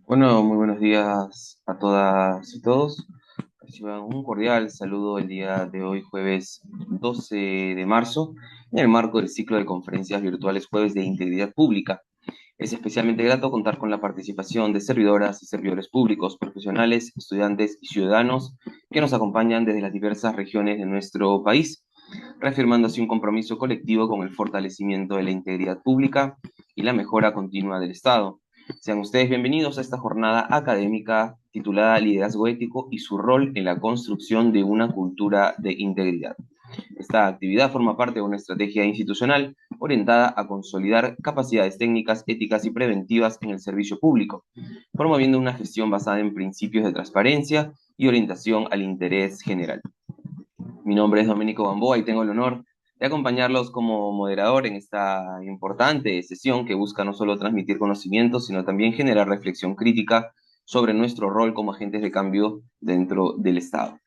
Bueno, muy buenos días a todas y todos. Reciban un cordial saludo el día de hoy, jueves 12 de marzo, en el marco del ciclo de conferencias virtuales Jueves de Integridad Pública. Es especialmente grato contar con la participación de servidoras y servidores públicos, profesionales, estudiantes y ciudadanos que nos acompañan desde las diversas regiones de nuestro país, reafirmando así un compromiso colectivo con el fortalecimiento de la integridad pública y la mejora continua del Estado. Sean ustedes bienvenidos a esta jornada académica titulada Liderazgo Ético y su rol en la construcción de una cultura de integridad. Esta actividad forma parte de una estrategia institucional orientada a consolidar capacidades técnicas, éticas y preventivas en el servicio público, promoviendo una gestión basada en principios de transparencia y orientación al interés general. Mi nombre es Domenico Gamboa y tengo el honor de acompañarlos como moderador en esta importante sesión que busca no solo transmitir conocimientos, sino también generar reflexión crítica sobre nuestro rol como agentes de cambio dentro del Estado.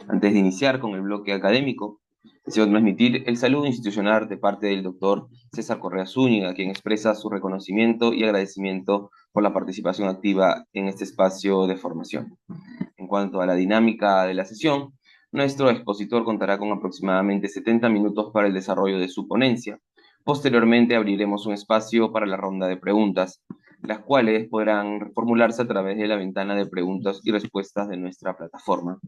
Antes de iniciar con el bloque académico, deseo transmitir el saludo institucional de parte del doctor César Correa Zúñiga, quien expresa su reconocimiento y agradecimiento por la participación activa en este espacio de formación. En cuanto a la dinámica de la sesión, nuestro expositor contará con aproximadamente 70 minutos para el desarrollo de su ponencia. Posteriormente abriremos un espacio para la ronda de preguntas, las cuales podrán formularse a través de la ventana de preguntas y respuestas de nuestra plataforma.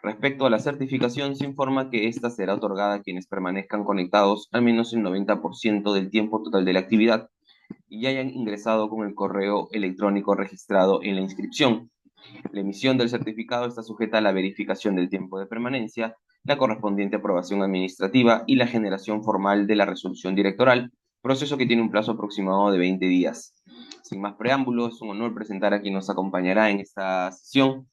Respecto a la certificación, se informa que esta será otorgada a quienes permanezcan conectados al menos el 90% del tiempo total de la actividad y hayan ingresado con el correo electrónico registrado en la inscripción. La emisión del certificado está sujeta a la verificación del tiempo de permanencia, la correspondiente aprobación administrativa y la generación formal de la resolución directoral, proceso que tiene un plazo aproximado de 20 días. Sin más preámbulos, es un honor presentar a quien nos acompañará en esta sesión,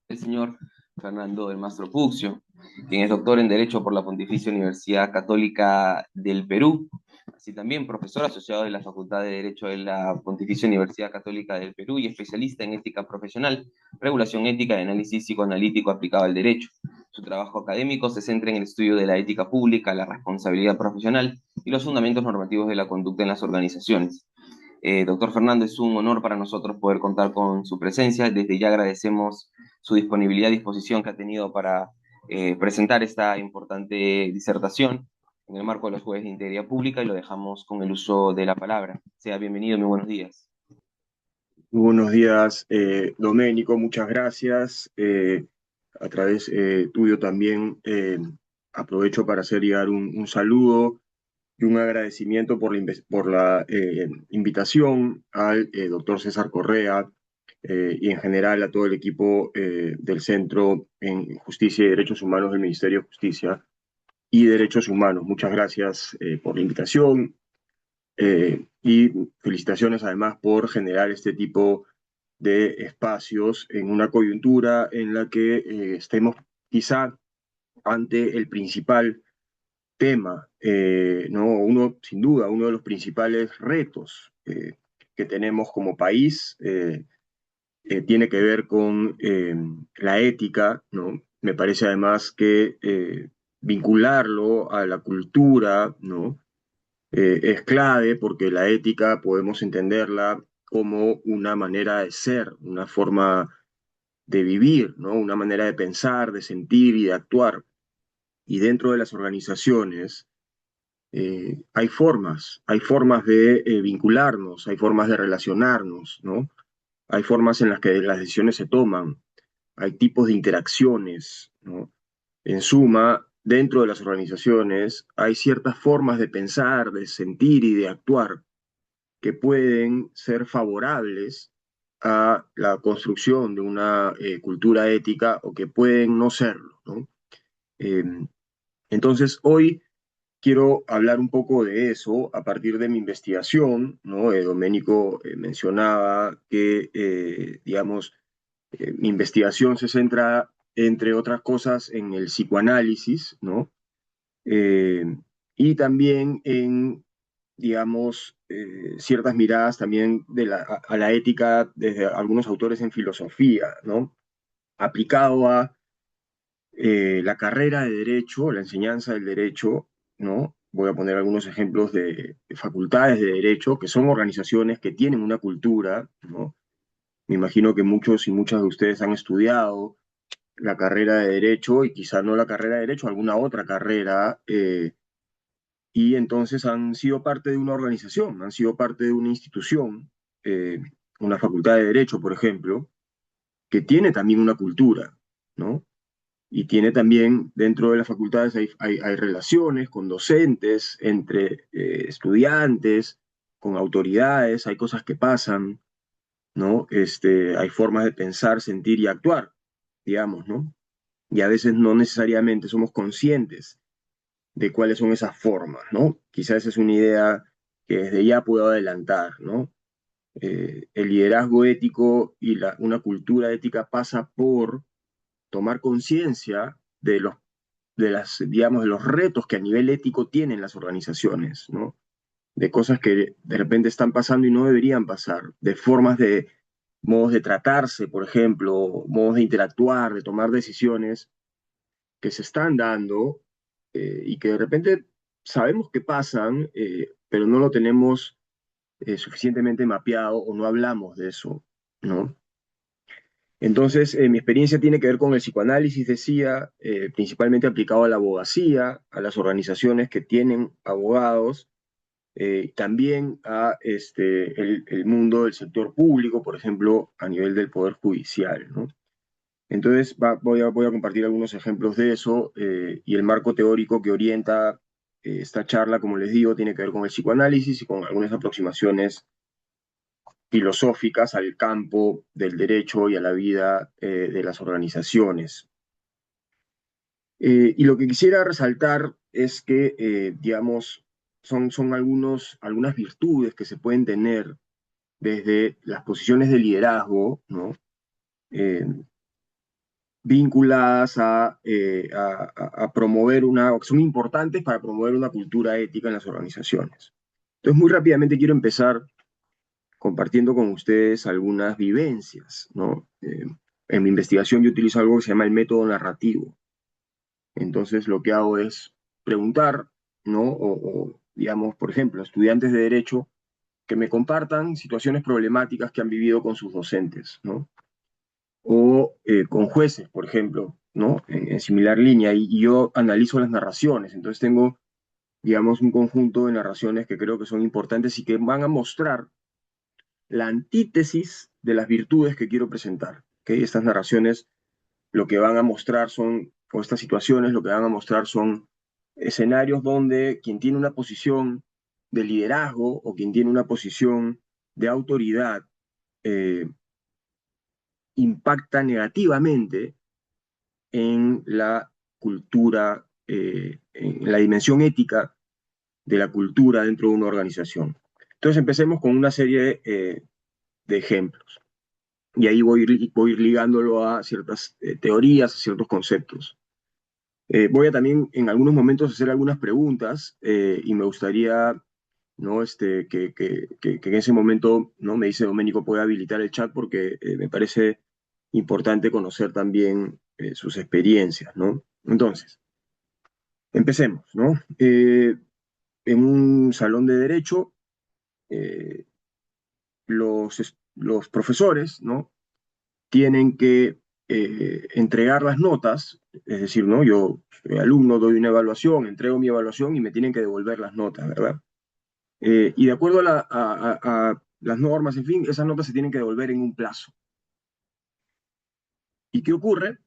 el señor Fernando del Mastro Puccio, quien es doctor en Derecho por la Pontificia Universidad Católica del Perú, así también profesor asociado de la Facultad de Derecho de la Pontificia Universidad Católica del Perú y especialista en ética profesional, regulación ética y análisis psicoanalítico aplicado al derecho. Su trabajo académico se centra en el estudio de la ética pública, la responsabilidad profesional y los fundamentos normativos de la conducta en las organizaciones. Doctor Fernando, es un honor para nosotros poder contar con su presencia. Desde ya agradecemos su disponibilidad y disposición que ha tenido para presentar esta importante disertación en el marco de los Jueves de Integridad Pública y lo dejamos con el uso de la palabra. Sea bienvenido, muy buenos días. Muy buenos días, Doménico, muchas gracias. A través tuyo también aprovecho para hacer llegar un saludo y un agradecimiento por la invitación al doctor César Correa y en general a todo el equipo del Centro en Justicia y Derechos Humanos del Ministerio de Justicia y Derechos Humanos. Muchas gracias por la invitación y felicitaciones además por generar este tipo de espacios en una coyuntura en la que estemos quizá ante el principal tema, ¿no? Uno, sin duda, uno de los principales retos que tenemos como país tiene que ver con la ética, ¿no? Me parece además que vincularlo a la cultura, ¿no? Es clave porque la ética podemos entenderla como una manera de ser, una forma de vivir, ¿no? Una manera de pensar, de sentir y de actuar. Y dentro de las organizaciones hay formas de vincularnos, hay formas de relacionarnos, ¿no? Hay formas en las que las decisiones se toman, hay tipos de interacciones, ¿no? En suma, dentro de las organizaciones hay ciertas formas de pensar, de sentir y de actuar que pueden ser favorables a la construcción de una cultura ética o que pueden no serlo, ¿no? Eh, entonces, hoy quiero hablar un poco de eso a partir de mi investigación, ¿no? Doménico mencionaba que, digamos, mi investigación se centra, entre otras cosas, en el psicoanálisis, ¿no? Eh, y también en, digamos, ciertas miradas también a la ética desde algunos autores en filosofía, ¿no? Aplicado a la carrera de derecho, la enseñanza del derecho, ¿no? Voy a poner algunos ejemplos de facultades de derecho, que son organizaciones que tienen una cultura, ¿no? Me imagino que muchos y muchas de ustedes han estudiado la carrera de Derecho y quizá no la carrera de Derecho, alguna otra carrera, y entonces han sido parte de una organización, han sido parte de una institución, eh, una facultad de Derecho, por ejemplo, que tiene también una cultura, ¿no? Y tiene también, dentro de las facultades hay relaciones con docentes, entre estudiantes, con autoridades, hay cosas que pasan, ¿no? Hay formas de pensar, sentir y actuar, digamos, ¿no? Y a veces no necesariamente somos conscientes de cuáles son esas formas, ¿no? Quizás esa es una idea que desde ya puedo adelantar, ¿no? El liderazgo ético y una cultura ética pasa por tomar conciencia digamos, de los retos que a nivel ético tienen las organizaciones, ¿no? De cosas que de repente están pasando y no deberían pasar, de formas de modos de tratarse, por ejemplo, modos de interactuar, de tomar decisiones que se están dando y que de repente sabemos que pasan, pero no lo tenemos suficientemente mapeado o no hablamos de eso, ¿no? Entonces, mi experiencia tiene que ver con el psicoanálisis, decía, principalmente aplicado a la abogacía, a las organizaciones que tienen abogados, también a el mundo del sector público, por ejemplo, a nivel del Poder Judicial, ¿no? Entonces, voy a compartir algunos ejemplos de eso y el marco teórico que orienta esta charla, como les digo, tiene que ver con el psicoanálisis y con algunas aproximaciones filosóficas al campo del derecho y a la vida de las organizaciones. Y lo que quisiera resaltar es que, digamos, son algunas virtudes que se pueden tener desde las posiciones de liderazgo, ¿no? Eh, vinculadas a promover que son importantes para promover una cultura ética en las organizaciones. Entonces, muy rápidamente quiero empezar compartiendo con ustedes algunas vivencias, ¿no? En mi investigación yo utilizo algo que se llama el método narrativo. Entonces, lo que hago es preguntar, ¿no? Digamos, por ejemplo, estudiantes de derecho que me compartan situaciones problemáticas que han vivido con sus docentes, ¿no? O con jueces, por ejemplo, ¿no? En similar línea, y yo analizo las narraciones, entonces tengo, digamos, un conjunto de narraciones que creo que son importantes y que van a mostrar la antítesis de las virtudes que quiero presentar, ¿ok? Estas narraciones lo que van a mostrar o estas situaciones lo que van a mostrar son escenarios donde quien tiene una posición de liderazgo o quien tiene una posición de autoridad eh, impacta negativamente en la cultura, en la dimensión ética de la cultura dentro de una organización. Entonces empecemos con una serie de ejemplos y ahí voy a ir ligándolo a ciertas teorías, a ciertos conceptos. Voy a también en algunos momentos hacer algunas preguntas y me gustaría, ¿no? Que en ese momento, ¿no? Me dice Doménico, puede habilitar el chat porque me parece importante conocer también sus experiencias, ¿no? Entonces, empecemos, ¿no? En un salón de derecho, eh, los profesores, ¿no? Tienen que entregar las notas, es decir, ¿no? Yo soy alumno, doy una evaluación, entrego mi evaluación y me tienen que devolver las notas, ¿verdad? Y de acuerdo a las normas, en fin, esas notas se tienen que devolver en un plazo. ¿Y qué ocurre?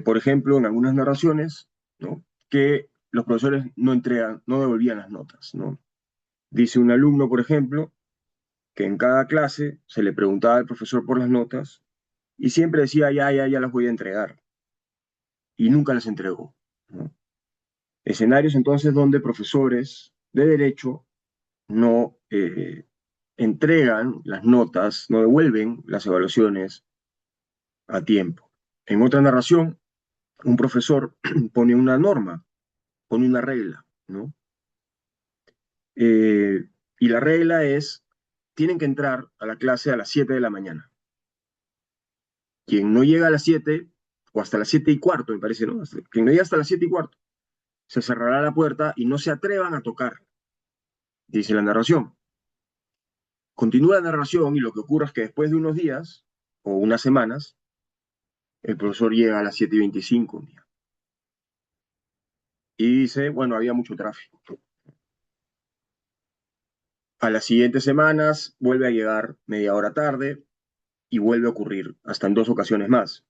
Por ejemplo, en algunas narraciones, ¿no? Que los profesores no entregan, no devolvían las notas, ¿no? Dice un alumno, por ejemplo, que en cada clase se le preguntaba al profesor por las notas y siempre decía, ya las voy a entregar, y nunca las entregó, ¿no? Escenarios entonces donde profesores de derecho no entregan las notas, no devuelven las evaluaciones a tiempo. En otra narración, un profesor pone una norma, pone una regla, ¿no? Y la regla es, tienen que entrar a la clase a las 7 de la mañana. Quien no llega a las 7 o hasta las 7 y cuarto, me parece, ¿no? Quien no llega hasta las 7 y cuarto, se cerrará la puerta y no se atrevan a tocar, dice la narración. Continúa la narración y lo que ocurre es que después de unos días o unas semanas, el profesor llega a las 7:25 un día y dice, bueno, había mucho tráfico. A las siguientes semanas vuelve a llegar media hora tarde y vuelve a ocurrir, hasta en 2 ocasiones más.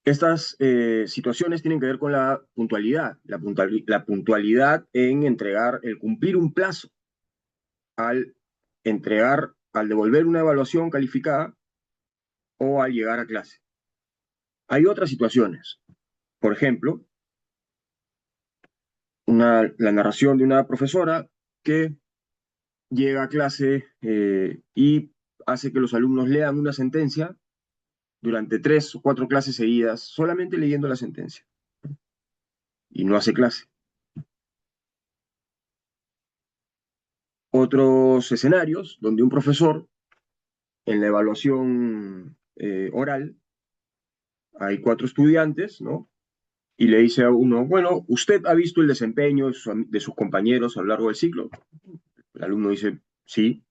Estas situaciones tienen que ver con la puntualidad, la puntualidad en entregar, el cumplir un plazo, al entregar, al devolver una evaluación calificada o al llegar a clase. Hay otras situaciones, por ejemplo, la narración de una profesora que llega a clase y hace que los alumnos lean una sentencia durante 3 o 4 clases seguidas, solamente leyendo la sentencia, y no hace clase. Otros escenarios donde un profesor en la evaluación oral hay 4 estudiantes, ¿no? Y le dice a uno, bueno, ¿usted ha visto el desempeño de sus compañeros a lo largo del ciclo? El alumno dice, sí.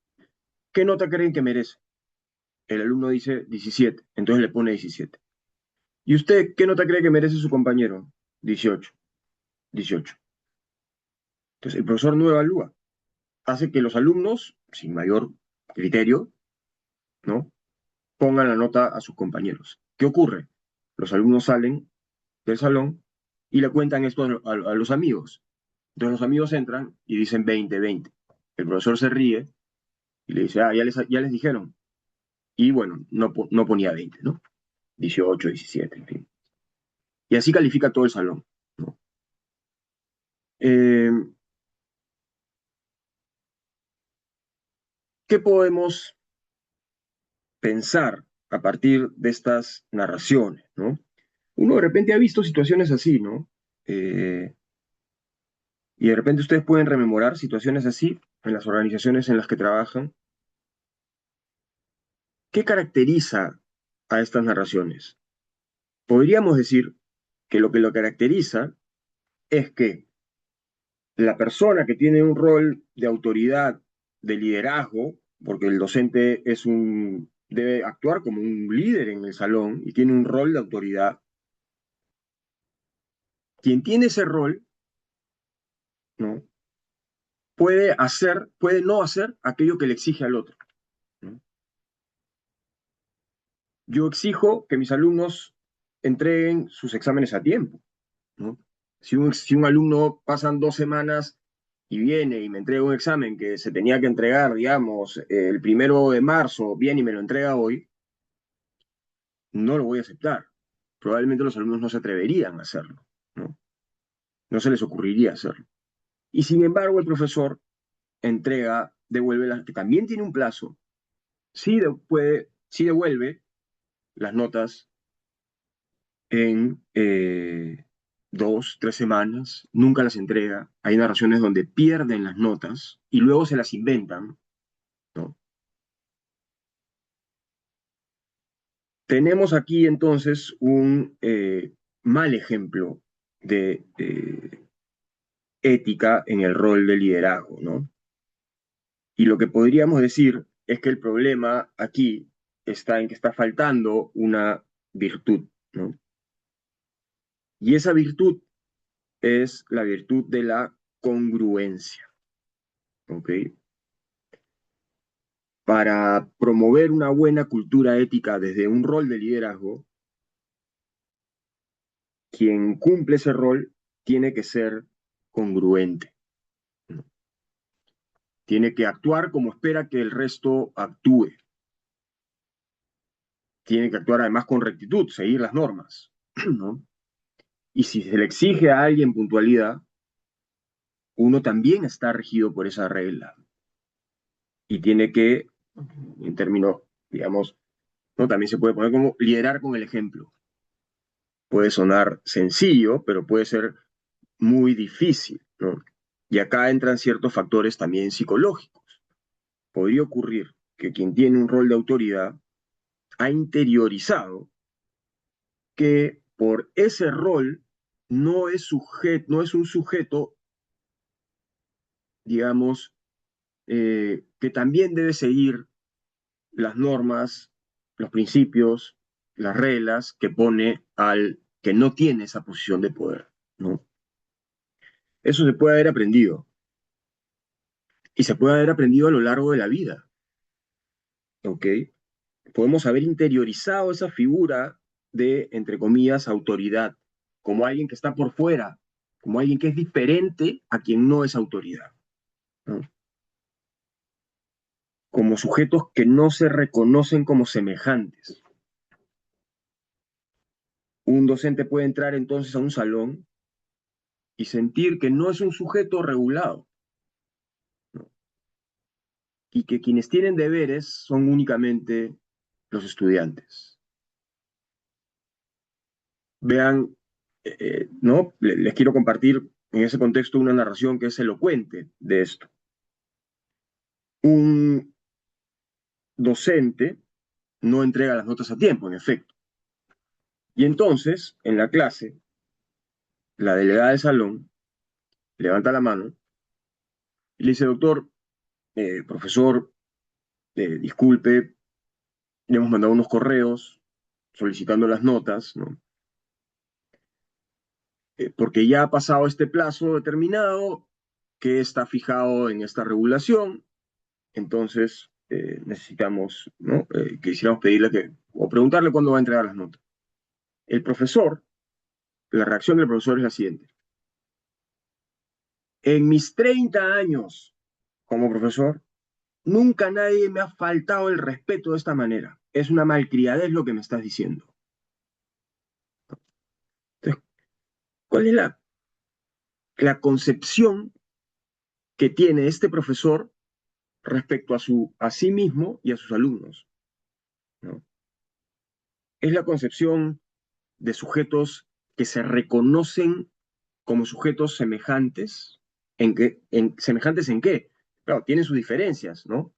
¿Qué nota creen que merece? El alumno dice 17, entonces le pone 17. ¿Y usted qué nota cree que merece su compañero? 18, 18. Entonces el profesor no evalúa, hace que los alumnos, sin mayor criterio, ¿no? Pongan la nota a sus compañeros. ¿Qué ocurre? Los alumnos salen del salón y le cuentan esto a los amigos. Entonces los amigos entran y dicen 20, 20. El profesor se ríe y le dice, ah, ya les dijeron. Y bueno, no ponía 20, ¿no? 18, 17, en fin. Y así califica todo el salón, ¿no? Eh, ¿Qué podemos pensar a partir de estas narraciones, ¿no? Uno de repente ha visto situaciones así, ¿no? Eh, y de repente ustedes pueden rememorar situaciones así en las organizaciones en las que trabajan. ¿Qué caracteriza a estas narraciones? Podríamos decir que lo caracteriza es que la persona que tiene un rol de autoridad, de liderazgo, porque el docente debe actuar como un líder en el salón y tiene un rol de autoridad, quien tiene ese rol, ¿no? Puede no hacer aquello que le exige al otro, ¿no? Yo exijo que mis alumnos entreguen sus exámenes a tiempo, ¿no? Si un alumno pasan 2 semanas y viene y me entrega un examen que se tenía que entregar, digamos, el 1 de marzo, viene y me lo entrega hoy, no lo voy a aceptar. Probablemente los alumnos no se atreverían a hacerlo, ¿no? No se les ocurriría hacerlo. Y sin embargo, el profesor devuelve que también tiene un plazo, sí devuelve las notas en 2, 3 semanas, nunca las entrega. Hay narraciones donde pierden las notas y luego se las inventan, ¿no? Tenemos aquí entonces un mal ejemplo de ética en el rol de liderazgo, ¿no? Y lo que podríamos decir es que el problema aquí está en que está faltando una virtud, ¿no? Y esa virtud es la virtud de la congruencia, ¿ok? Para promover una buena cultura ética desde un rol de liderazgo, quien cumple ese rol tiene que ser congruente, ¿no? Tiene que actuar como espera que el resto actúe. Tiene que actuar además con rectitud, seguir las normas, ¿no? Y si se le exige a alguien puntualidad, uno también está regido por esa regla y tiene que, en términos, digamos, ¿no? También se puede poner como liderar con el ejemplo. Puede sonar sencillo, pero puede ser muy difícil, ¿no? Y acá entran ciertos factores también psicológicos. Podría ocurrir que quien tiene un rol de autoridad ha interiorizado que por ese rol no es un sujeto digamos, que también debe seguir las normas, los principios, las reglas que pone al que no tiene esa posición de poder, ¿no? Eso se puede haber aprendido y se puede haber aprendido a lo largo de la vida, ¿ok? Podemos haber interiorizado esa figura de, entre comillas, autoridad, como alguien que está por fuera, como alguien que es diferente a quien no es autoridad, ¿no? Como sujetos que no se reconocen como semejantes. Un docente puede entrar entonces a un salón y sentir que no es un sujeto regulado, ¿no? Y que quienes tienen deberes son únicamente los estudiantes. Vean, ¿no? Les quiero compartir en ese contexto una narración que es elocuente de esto. Un docente no entrega las notas a tiempo, en efecto. Y entonces, en la clase, la delegada del salón levanta la mano y le dice, doctor, profesor, disculpe, le hemos mandado unos correos solicitando las notas, ¿no? Porque ya ha pasado este plazo determinado que está fijado en esta regulación, entonces necesitamos, ¿no? Quisiéramos pedirle que, o preguntarle cuándo va a entregar las notas. El profesor, la reacción del profesor es la siguiente. En mis 30 años como profesor, nunca nadie me ha faltado el respeto de esta manera. Es una malcriadez lo que me estás diciendo. Entonces, ¿cuál es la concepción que tiene este profesor respecto a sí mismo y a sus alumnos, ¿no? Es la concepción de sujetos que se reconocen como sujetos semejantes. ¿Semejantes en qué? Claro, tienen sus diferencias, ¿no?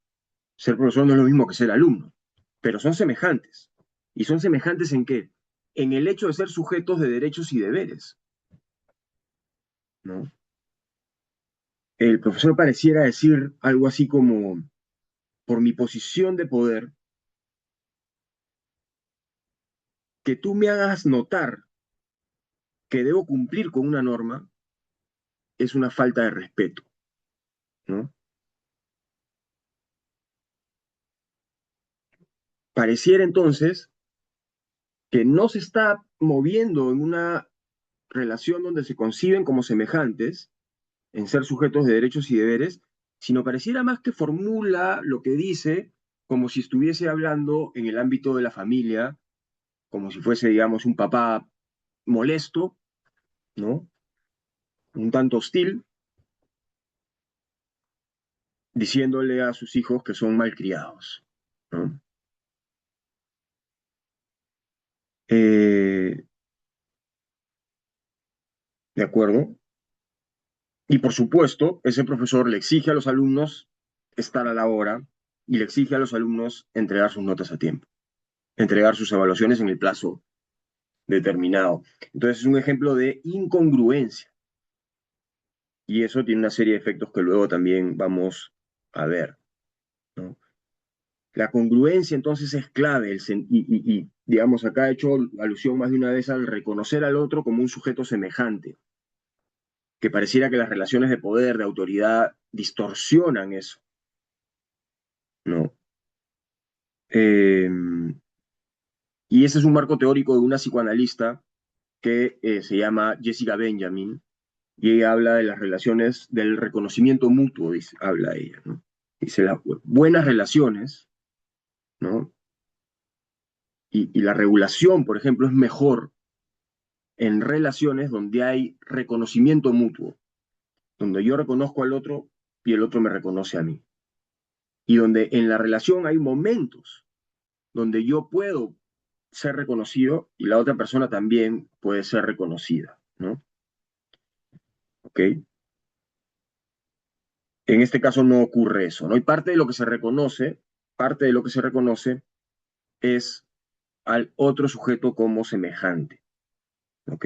Ser profesor no es lo mismo que ser alumno, pero son semejantes. ¿Y son semejantes en qué? En el hecho de ser sujetos de derechos y deberes, ¿no? El profesor pareciera decir algo así como, por mi posición de poder, que tú me hagas notar que debo cumplir con una norma es una falta de respeto, ¿no? Pareciera entonces que no se está moviendo en una relación donde se conciben como semejantes, en ser sujetos de derechos y deberes, sino pareciera más que formula lo que dice como si estuviese hablando en el ámbito de la familia, como si fuese, digamos, un papá molesto, ¿no? Un tanto hostil, diciéndole a sus hijos que son malcriados, ¿no? Eh, ¿De acuerdo? Y por supuesto, ese profesor le exige a los alumnos estar a la hora y le exige a los alumnos entregar sus notas a tiempo, entregar sus evaluaciones en el plazo determinado. Entonces es un ejemplo de incongruencia y eso tiene una serie de efectos que luego también vamos a ver, ¿no? La congruencia entonces es clave digamos, acá he hecho alusión más de una vez al reconocer al otro como un sujeto semejante, que pareciera que las relaciones de poder, de autoridad, distorsionan eso, ¿no? Eh, y ese es un marco teórico de una psicoanalista que se llama Jessica Benjamin, y ella habla de las relaciones del reconocimiento mutuo, dice, habla ella, ¿no? Dice las buenas relaciones, ¿no? Y la regulación, por ejemplo, es mejor en relaciones donde hay reconocimiento mutuo, donde yo reconozco al otro y el otro me reconoce a mí. Y donde en la relación hay momentos donde yo puedo ser reconocido y la otra persona también puede ser reconocida, ¿no? ¿Ok? En este caso no ocurre eso, ¿no? Y parte de lo que se reconoce es al otro sujeto como semejante, ¿ok?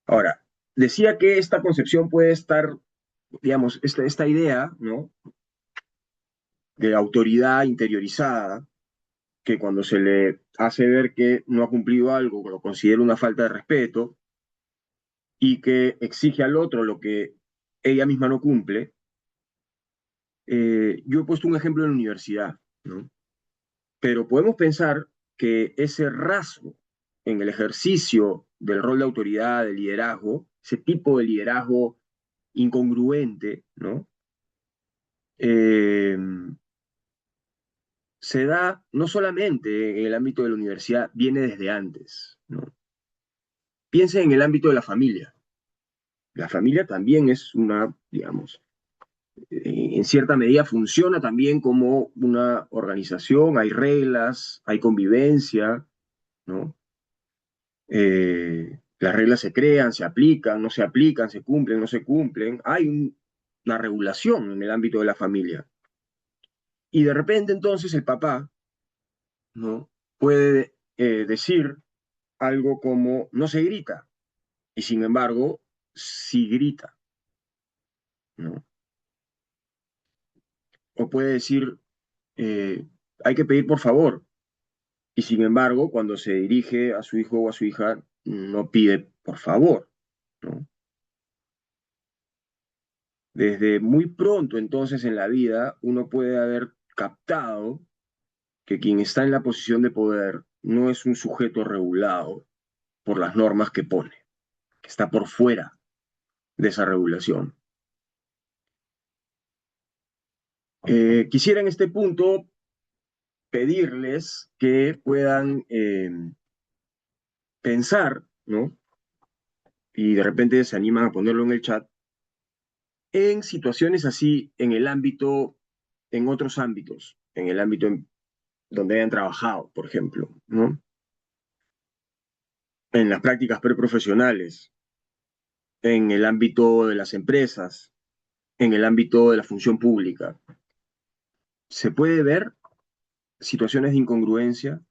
Ahora, decía que esta concepción puede estar digamos, esta idea, ¿no? De autoridad interiorizada, que cuando se le hace ver que no ha cumplido algo, lo considera una falta de respeto y que exige al otro lo que ella misma no cumple. Yo he puesto un ejemplo en la universidad, ¿no? Pero podemos pensar que ese rasgo en el ejercicio del rol de autoridad, de liderazgo, ese tipo de liderazgo incongruente, ¿no? Eh, se da no solamente en el ámbito de la universidad, viene desde antes, ¿no? Piensen en el ámbito de la familia. La familia también es una, digamos, en cierta medida funciona también como una organización, hay reglas, hay convivencia, ¿no? Las reglas se crean, se aplican, no se aplican, se cumplen, no se cumplen. Hay una regulación en el ámbito de la familia. Y de repente entonces el papá, ¿no? Puede decir algo como no se grita y sin embargo sí grita, ¿no? O puede decir eh, hay que pedir por favor y sin embargo cuando se dirige a su hijo o a su hija no pide por favor, ¿no? Desde muy pronto entonces en la vida uno puede haber captado que quien está en la posición de poder no es un sujeto regulado por las normas que pone, que está por fuera de esa regulación. Quisiera en este punto pedirles que puedan pensar, ¿no? Y de repente se animan a ponerlo en el chat, en situaciones así, en el ámbito, en otros ámbitos, en el ámbito donde hayan trabajado, por ejemplo, ¿no? En las prácticas preprofesionales, en el ámbito de las empresas, en el ámbito de la función pública. Se puede ver situaciones de incongruencia,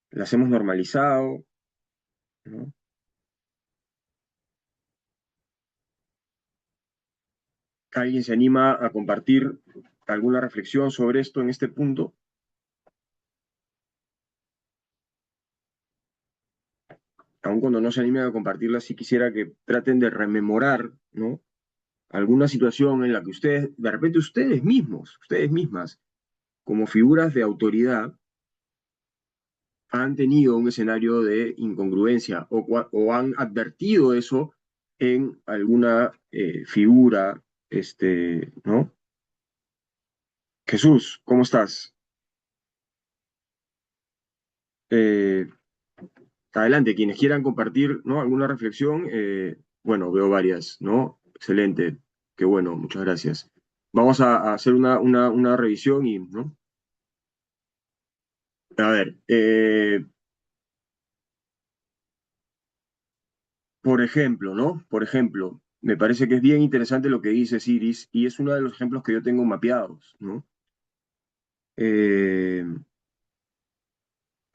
las hemos normalizado, ¿no? ¿Alguien se anima a compartir alguna reflexión sobre esto en este punto? Aun cuando no se animen a compartirla, sí quisiera que traten de rememorar, ¿no? Alguna situación en la que ustedes, de repente ustedes mismos, ustedes mismas, como figuras de autoridad, han tenido un escenario de incongruencia o han advertido eso en alguna figura, ¿no? Jesús, ¿cómo estás? Eh, adelante, quienes quieran compartir, ¿no? Alguna reflexión, bueno, veo varias, ¿no? Excelente, qué bueno, muchas gracias. Vamos a hacer una revisión y, ¿no? A ver, por ejemplo, ¿no? Por ejemplo, me parece que es bien interesante lo que dice Siris y es uno de los ejemplos que yo tengo mapeados, ¿no? Eh,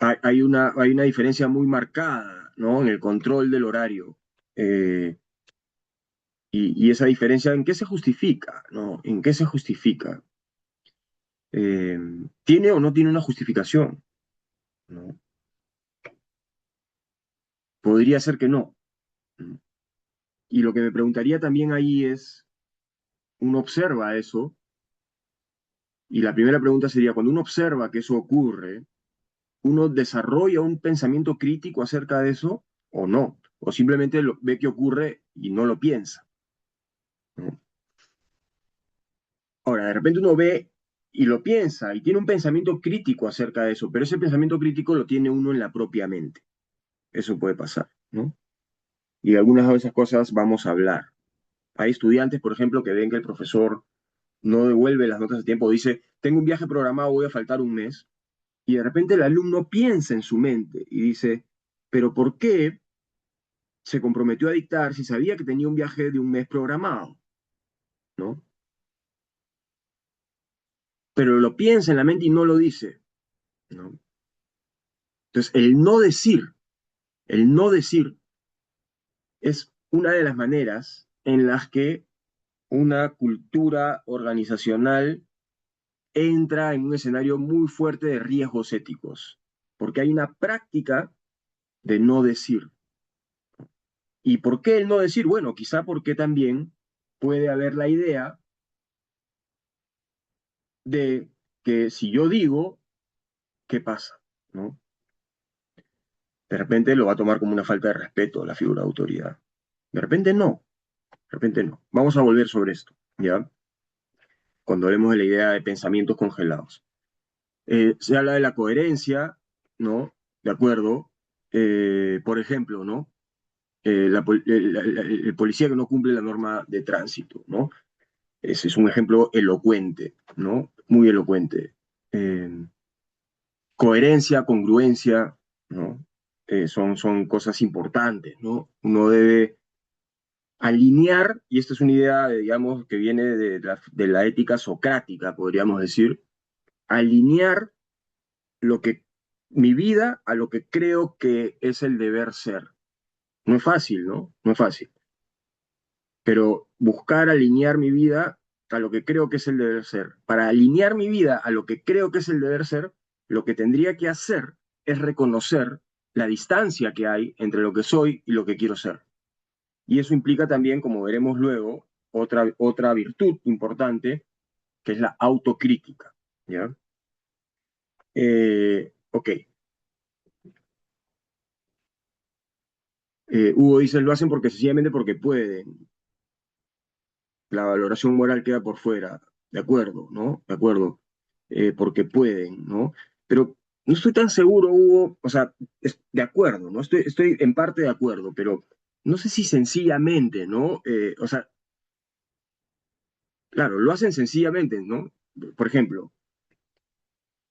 hay una diferencia muy marcada, ¿no? En el control del horario. Eh, y esa diferencia, ¿en qué se justifica? ¿No? ¿En qué se justifica? Eh, ¿Tiene o no tiene una justificación? ¿No? Podría ser que no. ¿No? Y lo que me preguntaría también ahí es, uno observa eso, y la primera pregunta sería, cuando uno observa que eso ocurre, ¿uno desarrolla un pensamiento crítico acerca de eso o no? O simplemente ve que ocurre y no lo piensa, ¿no? Ahora, de repente uno ve y lo piensa y tiene un pensamiento crítico acerca de eso, pero ese pensamiento crítico lo tiene uno en la propia mente. Eso puede pasar, ¿no? Y de algunas de esas cosas vamos a hablar. Hay estudiantes, por ejemplo, que ven que el profesor no devuelve las notas a tiempo, dice, tengo un viaje programado, voy a faltar un mes, y de repente el alumno piensa en su mente y dice, pero ¿por qué se comprometió a dictar si sabía que tenía un viaje de un mes programado? ¿No? Pero lo piensa en la mente y no lo dice, ¿no? Entonces, el no decir es una de las maneras en las que una cultura organizacional entra en un escenario muy fuerte de riesgos éticos, porque hay una práctica de no decir. ¿Y por qué el no decir? Bueno, quizá porque también puede haber la idea de que si yo digo, ¿qué pasa? ¿No? De repente lo va a tomar como una falta de respeto a la figura de autoridad. De repente no, de repente no. Vamos a volver sobre esto, ¿ya? Cuando hablemos de la idea de pensamientos congelados. Se habla de la coherencia, ¿no? De acuerdo. Por ejemplo, ¿no? El policía que no cumple la norma de tránsito, ¿no? Ese es un ejemplo elocuente, ¿no? Muy elocuente. Eh, Coherencia, congruencia, ¿no? Son cosas importantes, ¿no? Uno debe alinear, y esta es una idea, digamos, que viene de la ética socrática, podríamos decir, alinear lo que mi vida a lo que creo que es el deber ser. No es fácil, ¿no? No es fácil. Pero buscar alinear mi vida a lo que creo que es el deber ser. Para alinear mi vida a lo que creo que es el deber ser, lo que tendría que hacer es reconocer la distancia que hay entre lo que soy y lo que quiero ser. Y eso implica también, como veremos luego, otra virtud importante, que es la autocrítica. ¿Ya? Ok. Hugo dice, lo hacen porque sencillamente porque pueden. La valoración moral queda por fuera. De acuerdo, ¿no? De acuerdo. Porque pueden, ¿no? Pero no estoy tan seguro, Hugo, o sea, de acuerdo, ¿no? Estoy en parte de acuerdo, pero no sé si sencillamente, ¿no? O sea, claro, lo hacen sencillamente, ¿no? Por ejemplo,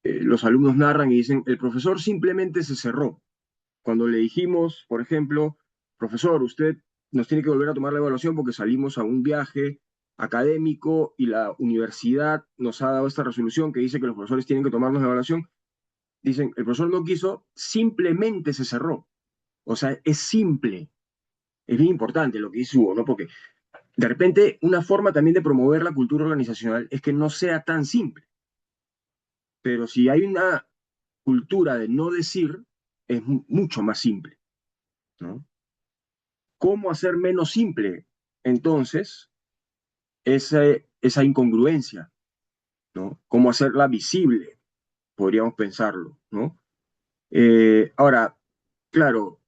los alumnos narran y dicen, el profesor simplemente se cerró. Cuando le dijimos, por ejemplo, profesor, usted nos tiene que volver a tomar la evaluación porque salimos a un viaje académico y la universidad nos ha dado esta resolución que dice que los profesores tienen que tomarnos la evaluación, dicen, el profesor no quiso, simplemente se cerró. O sea, es simple. Es bien importante lo que dice Hugo, ¿no? Porque de repente una forma también de promover la cultura organizacional es que no sea tan simple. Pero si hay una cultura de no decir, es mucho más simple, ¿no? ¿Cómo hacer menos simple entonces esa incongruencia, ¿no? ¿Cómo hacerla visible? Podríamos pensarlo, ¿no? Ahora, claro,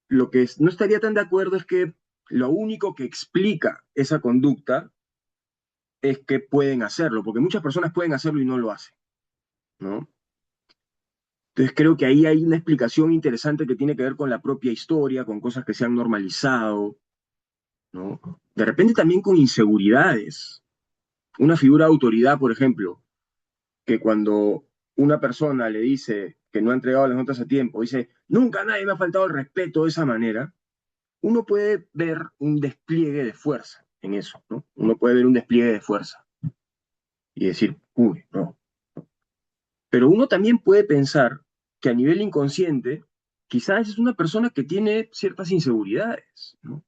lo que no estaría tan de acuerdo es que lo único que explica esa conducta es que pueden hacerlo, porque muchas personas pueden hacerlo y no lo hacen, ¿no? Entonces creo que ahí hay una explicación interesante que tiene que ver con la propia historia, con cosas que se han normalizado, ¿no? De repente también con inseguridades. Una figura de autoridad, por ejemplo, que cuando una persona le dice que no ha entregado las notas a tiempo, dice, nunca nadie me ha faltado el respeto de esa manera, uno puede ver un despliegue de fuerza en eso, ¿no? Uno puede ver un despliegue de fuerza y decir, uy, no. Pero uno también puede pensar que a nivel inconsciente, quizás es una persona que tiene ciertas inseguridades, ¿no?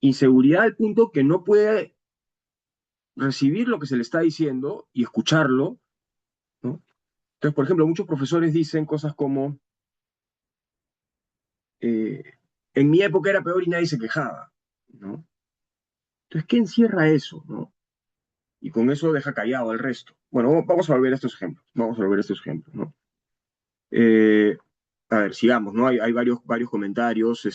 Inseguridad al punto que no puede recibir lo que se le está diciendo y escucharlo, ¿no? Entonces, por ejemplo, muchos profesores dicen cosas como, eh, en mi época era peor y nadie se quejaba, ¿no? Entonces, ¿qué encierra eso, no? Y con eso deja callado al resto. Bueno, vamos a volver a estos ejemplos, vamos a volver a estos ejemplos, ¿no? Eh, a ver, sigamos, ¿no? Hay varios comentarios,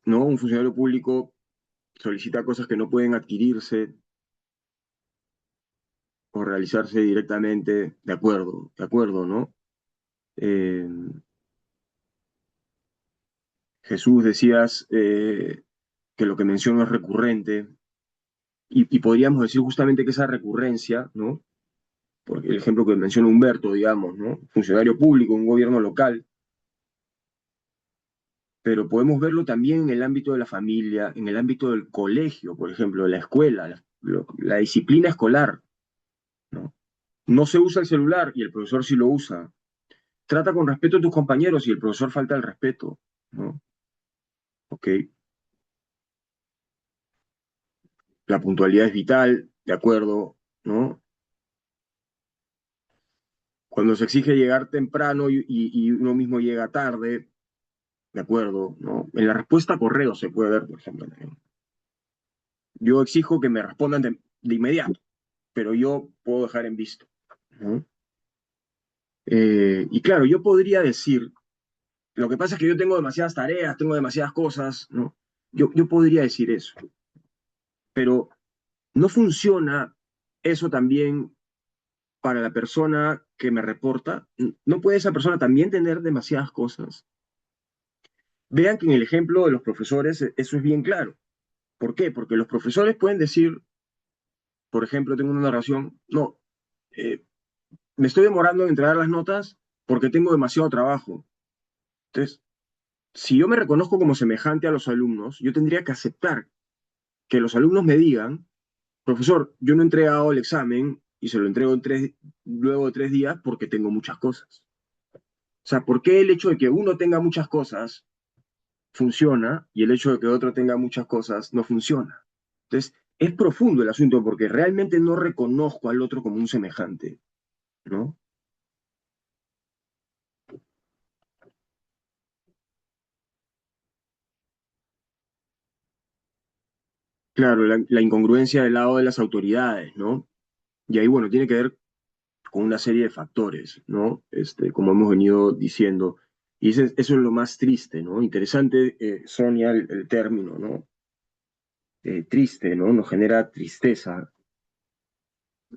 ¿no? Un funcionario público solicita cosas que no pueden adquirirse o realizarse directamente, de acuerdo, ¿no? Eh, Jesús, decías que lo que menciono es recurrente, y podríamos decir justamente que esa recurrencia, ¿no? Porque el ejemplo que menciona Humberto, digamos, ¿no? Funcionario público, un gobierno local, pero podemos verlo también en el ámbito de la familia, en el ámbito del colegio, por ejemplo, de la escuela, la disciplina escolar, ¿no? No se usa el celular y el profesor sí lo usa. Trata con respeto a tus compañeros y el profesor falta el respeto, ¿no? ¿ok? La puntualidad es vital, de acuerdo, ¿no? Cuando se exige llegar temprano y uno mismo llega tarde, de acuerdo, ¿no? En la respuesta a correo se puede ver, por ejemplo, también. Yo exijo que me respondan de inmediato, pero yo puedo dejar en visto, ¿no? Y claro, yo podría decir, lo que pasa es que yo tengo demasiadas tareas, tengo demasiadas cosas, ¿no? Yo podría decir eso, pero no funciona eso también para la persona que me reporta. ¿No puede esa persona también tener demasiadas cosas? Vean que en el ejemplo de los profesores eso es bien claro. ¿Por qué? Porque los profesores pueden decir, por ejemplo, tengo una narración, no, eh, me estoy demorando en entregar las notas porque tengo demasiado trabajo. Entonces, si yo me reconozco como semejante a los alumnos, yo tendría que aceptar que los alumnos me digan, profesor, yo no he entregado el examen y se lo entrego luego de 3 días porque tengo muchas cosas. O sea, ¿por qué el hecho de que uno tenga muchas cosas funciona y el hecho de que otro tenga muchas cosas no funciona? Entonces, es profundo el asunto porque realmente no reconozco al otro como un semejante, ¿no? Claro, la incongruencia del lado de las autoridades, ¿no? Y ahí, bueno, tiene que ver con una serie de factores, ¿no? Como hemos venido diciendo. Y eso es lo más triste, ¿no? Interesante, Sonia, el término, ¿no? Triste, ¿no? Nos genera tristeza,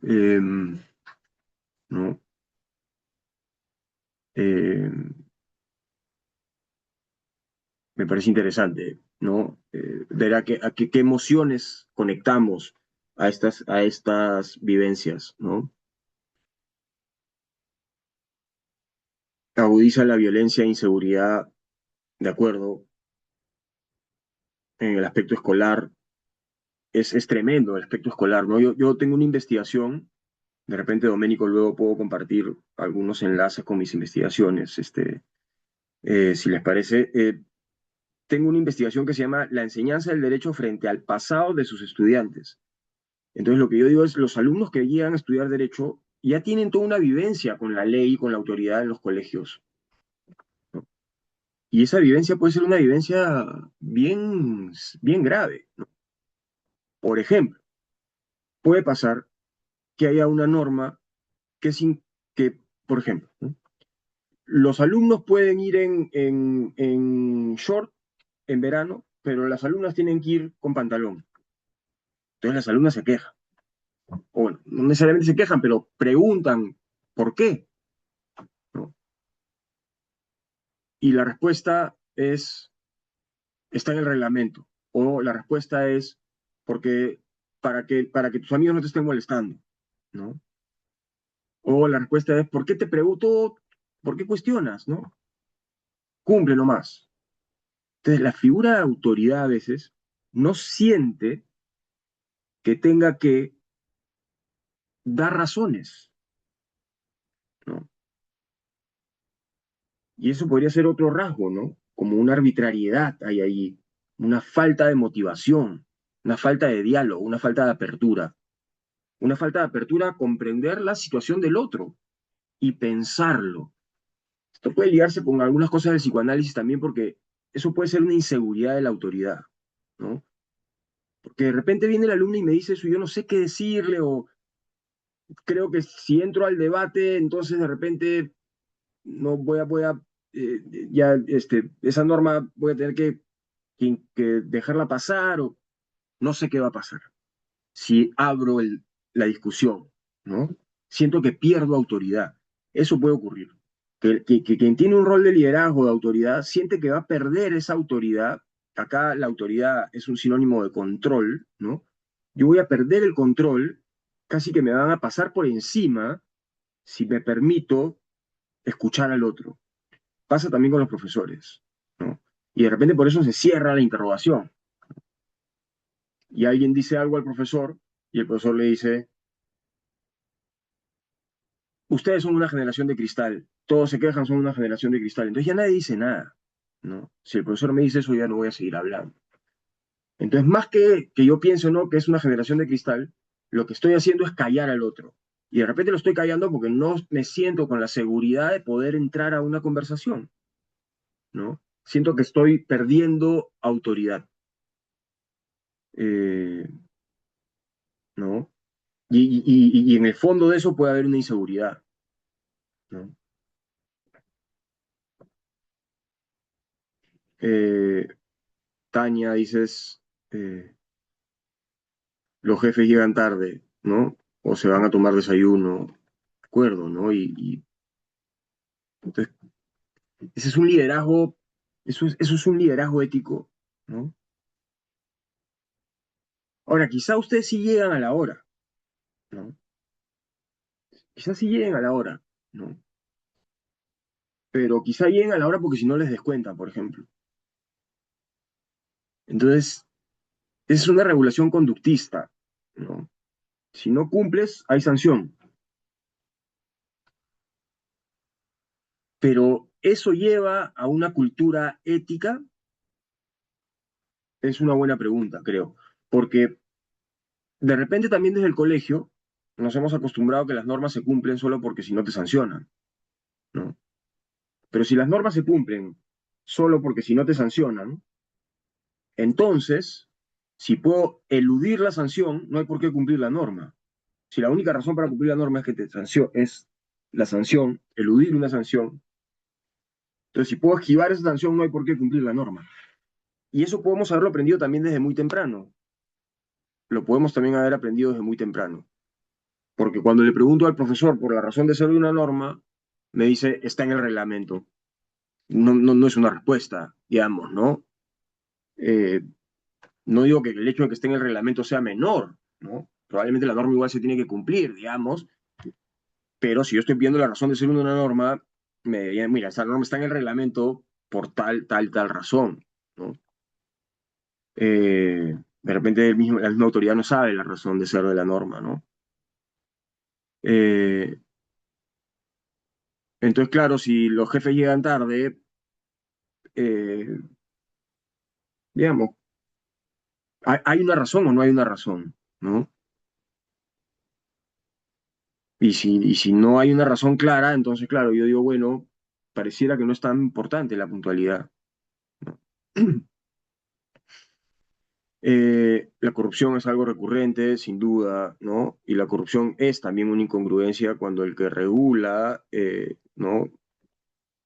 ¿no? Eh, Me parece interesante, ¿no? Ver qué emociones conectamos a estas vivencias, ¿no? Agudiza la violencia e inseguridad, de acuerdo, en el aspecto escolar. Es tremendo el aspecto escolar, ¿no? Yo tengo una investigación, de repente, Doménico, luego puedo compartir algunos enlaces con mis investigaciones, si les parece. Tengo una investigación que se llama La enseñanza del derecho frente al pasado de sus estudiantes. Entonces, lo que yo digo es, los alumnos que llegan a estudiar derecho ya tienen toda una vivencia con la ley y con la autoridad en los colegios, ¿no? Y esa vivencia puede ser una vivencia bien, bien grave, ¿no? Por ejemplo, puede pasar que haya una norma que, por ejemplo, ¿no? Los alumnos pueden ir en short en verano, pero las alumnas tienen que ir con pantalón. Entonces las alumnas se quejan. O bueno, no necesariamente se quejan, pero preguntan por qué, ¿no? Y la respuesta está en el reglamento. O la respuesta es porque para que tus amigos no te estén molestando, ¿no? O la respuesta es, ¿por qué te pregunto? ¿Por qué cuestionas, no? Cumple nomás. Entonces, la figura de autoridad a veces no siente que tenga que dar razones, ¿no? Y eso podría ser otro rasgo, ¿no? Como una arbitrariedad hay ahí, una falta de motivación, una falta de diálogo, una falta de apertura a comprender la situación del otro y pensarlo. Esto puede ligarse con algunas cosas del psicoanálisis también porque eso puede ser una inseguridad de la autoridad, ¿no? Porque de repente viene el alumno y me dice eso y yo no sé qué decirle o creo que si entro al debate, entonces de repente no voy a ya esa norma voy a tener que dejarla pasar o no sé qué va a pasar si abro la discusión, ¿no? Siento que pierdo autoridad. Eso puede ocurrir. Que quien tiene un rol de liderazgo, de autoridad, siente que va a perder esa autoridad. Acá la autoridad es un sinónimo de control, ¿no? Yo voy a perder el control, casi que me van a pasar por encima si me permito escuchar al otro. Pasa también con los profesores, ¿no? Y de repente por eso se cierra la interrogación. Y alguien dice algo al profesor y el profesor le dice, ustedes son una generación de cristal, todos se quejan, son una generación de cristal. Entonces ya nadie dice nada. ¿no? Si el profesor me dice eso, ya no voy a seguir hablando. Entonces, más que yo piense o no que es una generación de cristal, lo que estoy haciendo es callar al otro. Y de repente lo estoy callando porque no me siento con la seguridad de poder entrar a una conversación, ¿no? Siento que estoy perdiendo autoridad, eh, ¿no? Y en el fondo de eso puede haber una inseguridad, ¿no? Eh, Tania, dices, eh, los jefes llegan tarde, ¿no? O se van a tomar desayuno, de acuerdo, ¿no? Entonces, ese es un liderazgo, eso es un liderazgo ético, ¿no? Ahora, quizá ustedes sí llegan a la hora, ¿no? Quizá sí lleguen a la hora, ¿no? Pero quizá lleguen a la hora porque si no les descuentan, por ejemplo. Entonces, es una regulación conductista, ¿no? Si no cumples, hay sanción. Pero eso lleva a una cultura ética, es una buena pregunta, creo. Porque de repente también desde el colegio nos hemos acostumbrado a que las normas se cumplen solo porque si no te sancionan, ¿no? Pero si las normas se cumplen solo porque si no te sancionan, entonces, si puedo eludir la sanción, no hay por qué cumplir la norma. Si la única razón para cumplir la norma es que te sancio es la sanción, eludir una sanción, entonces si puedo esquivar esa sanción, no hay por qué cumplir la norma. Y eso podemos haberlo aprendido también desde muy temprano. Lo podemos también haber aprendido desde muy temprano. Porque cuando le pregunto al profesor por la razón de ser de una norma, me dice, está en el reglamento. No es una respuesta, digamos, ¿no? Eh, no digo que el hecho de que esté en el reglamento sea menor, ¿no? Probablemente la norma igual se tiene que cumplir, digamos, pero si yo estoy viendo la razón de ser una norma, me dirían, mira, esta norma está en el reglamento por tal razón, ¿no? De repente la misma autoridad no sabe la razón de ser de la norma, ¿no? Eh, entonces, claro, si los jefes llegan tarde, eh, digamos, hay una razón o no hay una razón, ¿no? Y si no hay una razón clara, entonces, claro, yo digo, bueno, pareciera que no es tan importante la puntualidad, ¿no? La corrupción es algo recurrente, sin duda, ¿no? Y la corrupción es también una incongruencia cuando el que regula, ¿no?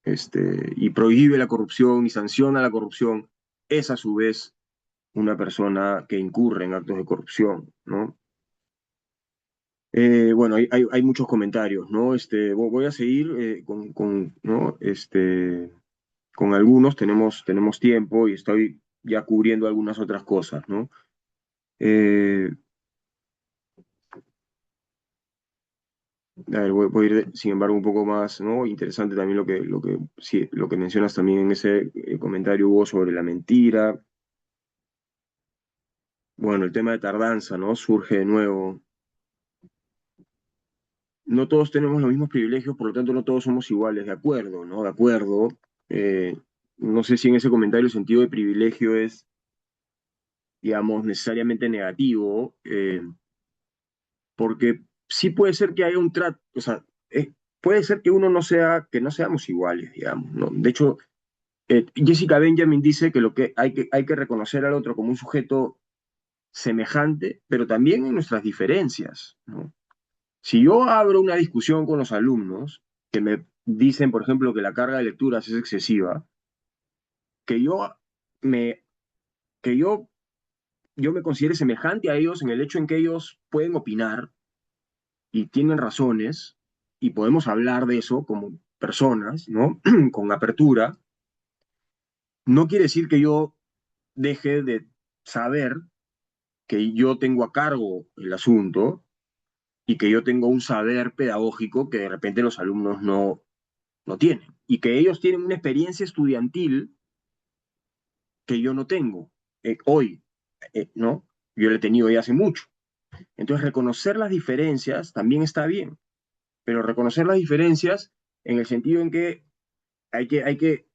Y prohíbe la corrupción y sanciona la corrupción es a su vez una persona que incurre en actos de corrupción, ¿no? Bueno, hay muchos comentarios, ¿no? Voy a seguir ¿no? Con algunos, tenemos tiempo y estoy ya cubriendo algunas otras cosas, ¿no? Eh, a ver, voy a ir, sin embargo, un poco más, ¿no? Interesante también sí, lo que mencionas también en ese comentario, Hugo, sobre la mentira. Bueno, el tema de tardanza, ¿no? Surge de nuevo. No todos tenemos los mismos privilegios, por lo tanto no todos somos iguales, de acuerdo, ¿no? De acuerdo. Eh, no sé si en ese comentario el sentido de privilegio es, digamos, necesariamente negativo, porque sí puede ser que haya un trato, o sea, puede ser que uno no sea, que no seamos iguales, digamos, ¿no? De hecho, Jessica Benjamin dice que hay que reconocer al otro como un sujeto semejante, pero también en nuestras diferencias, ¿no? Si yo abro una discusión con los alumnos que me dicen, por ejemplo, que la carga de lecturas es excesiva, que yo me, que yo me considere semejante a ellos en el hecho en que ellos pueden opinar y tienen razones y podemos hablar de eso como personas, ¿no? Con apertura, no quiere decir que yo deje de saber que yo tengo a cargo el asunto y que yo tengo un saber pedagógico que de repente los alumnos no tienen y que ellos tienen una experiencia estudiantil que yo no tengo hoy, ¿no? Yo la he tenido ya hace mucho. Entonces, reconocer las diferencias también está bien, pero reconocer las diferencias en el sentido en que hay que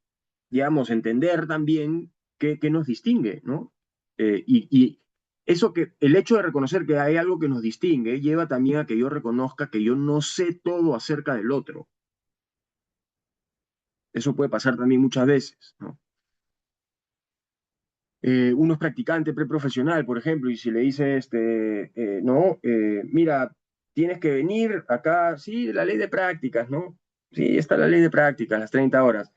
digamos, entender también qué nos distingue, ¿no? Y eso que, el hecho de reconocer que hay algo que nos distingue, lleva también a que yo reconozca que yo no sé todo acerca del otro. Eso puede pasar también muchas veces, ¿no? Uno es practicante preprofesional, por ejemplo, y si le dice, no, mira, tienes que venir acá, sí, la ley de prácticas, ¿no? Sí, está la ley de prácticas, las 30 horas.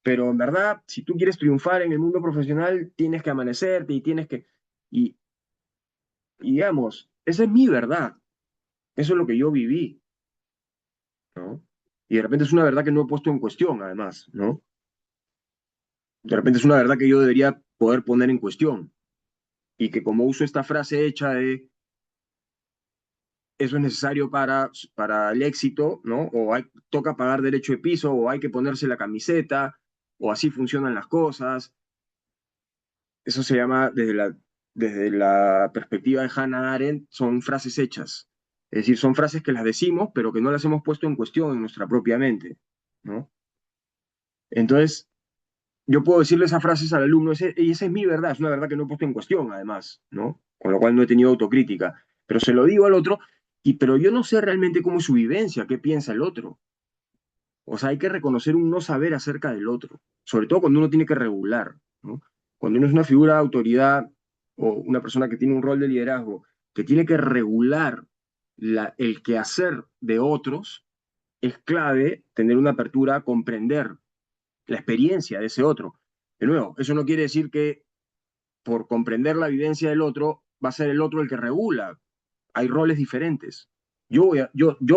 Pero en verdad, si tú quieres triunfar en el mundo profesional, tienes que amanecerte y tienes que, y, y digamos, esa es mi verdad, eso es lo que yo viví, ¿no? Y de repente es una verdad que no he puesto en cuestión, además, ¿no? De repente es una verdad que yo debería poder poner en cuestión y que como uso esta frase hecha de eso es necesario para el éxito, ¿no? O toca pagar derecho de piso, o hay que ponerse la camiseta, o así funcionan las cosas. Eso se llama, desde la perspectiva de Hannah Arendt, son frases hechas. Es decir, son frases que las decimos, pero que no las hemos puesto en cuestión en nuestra propia mente, ¿no? Entonces, yo puedo decirle esas frases al alumno, y esa es mi verdad, es una verdad que no he puesto en cuestión, además, ¿no? Con lo cual no he tenido autocrítica. Pero se lo digo al otro, pero yo no sé realmente cómo es su vivencia, qué piensa el otro. O sea, hay que reconocer un no saber acerca del otro, sobre todo cuando uno tiene que regular, ¿no? Cuando uno es una figura de autoridad o una persona que tiene un rol de liderazgo, que tiene que regular el quehacer de otros, es clave tener una apertura a comprender la experiencia de ese otro. De nuevo, eso no quiere decir que por comprender la vivencia del otro va a ser el otro el que regula. Hay roles diferentes. Yo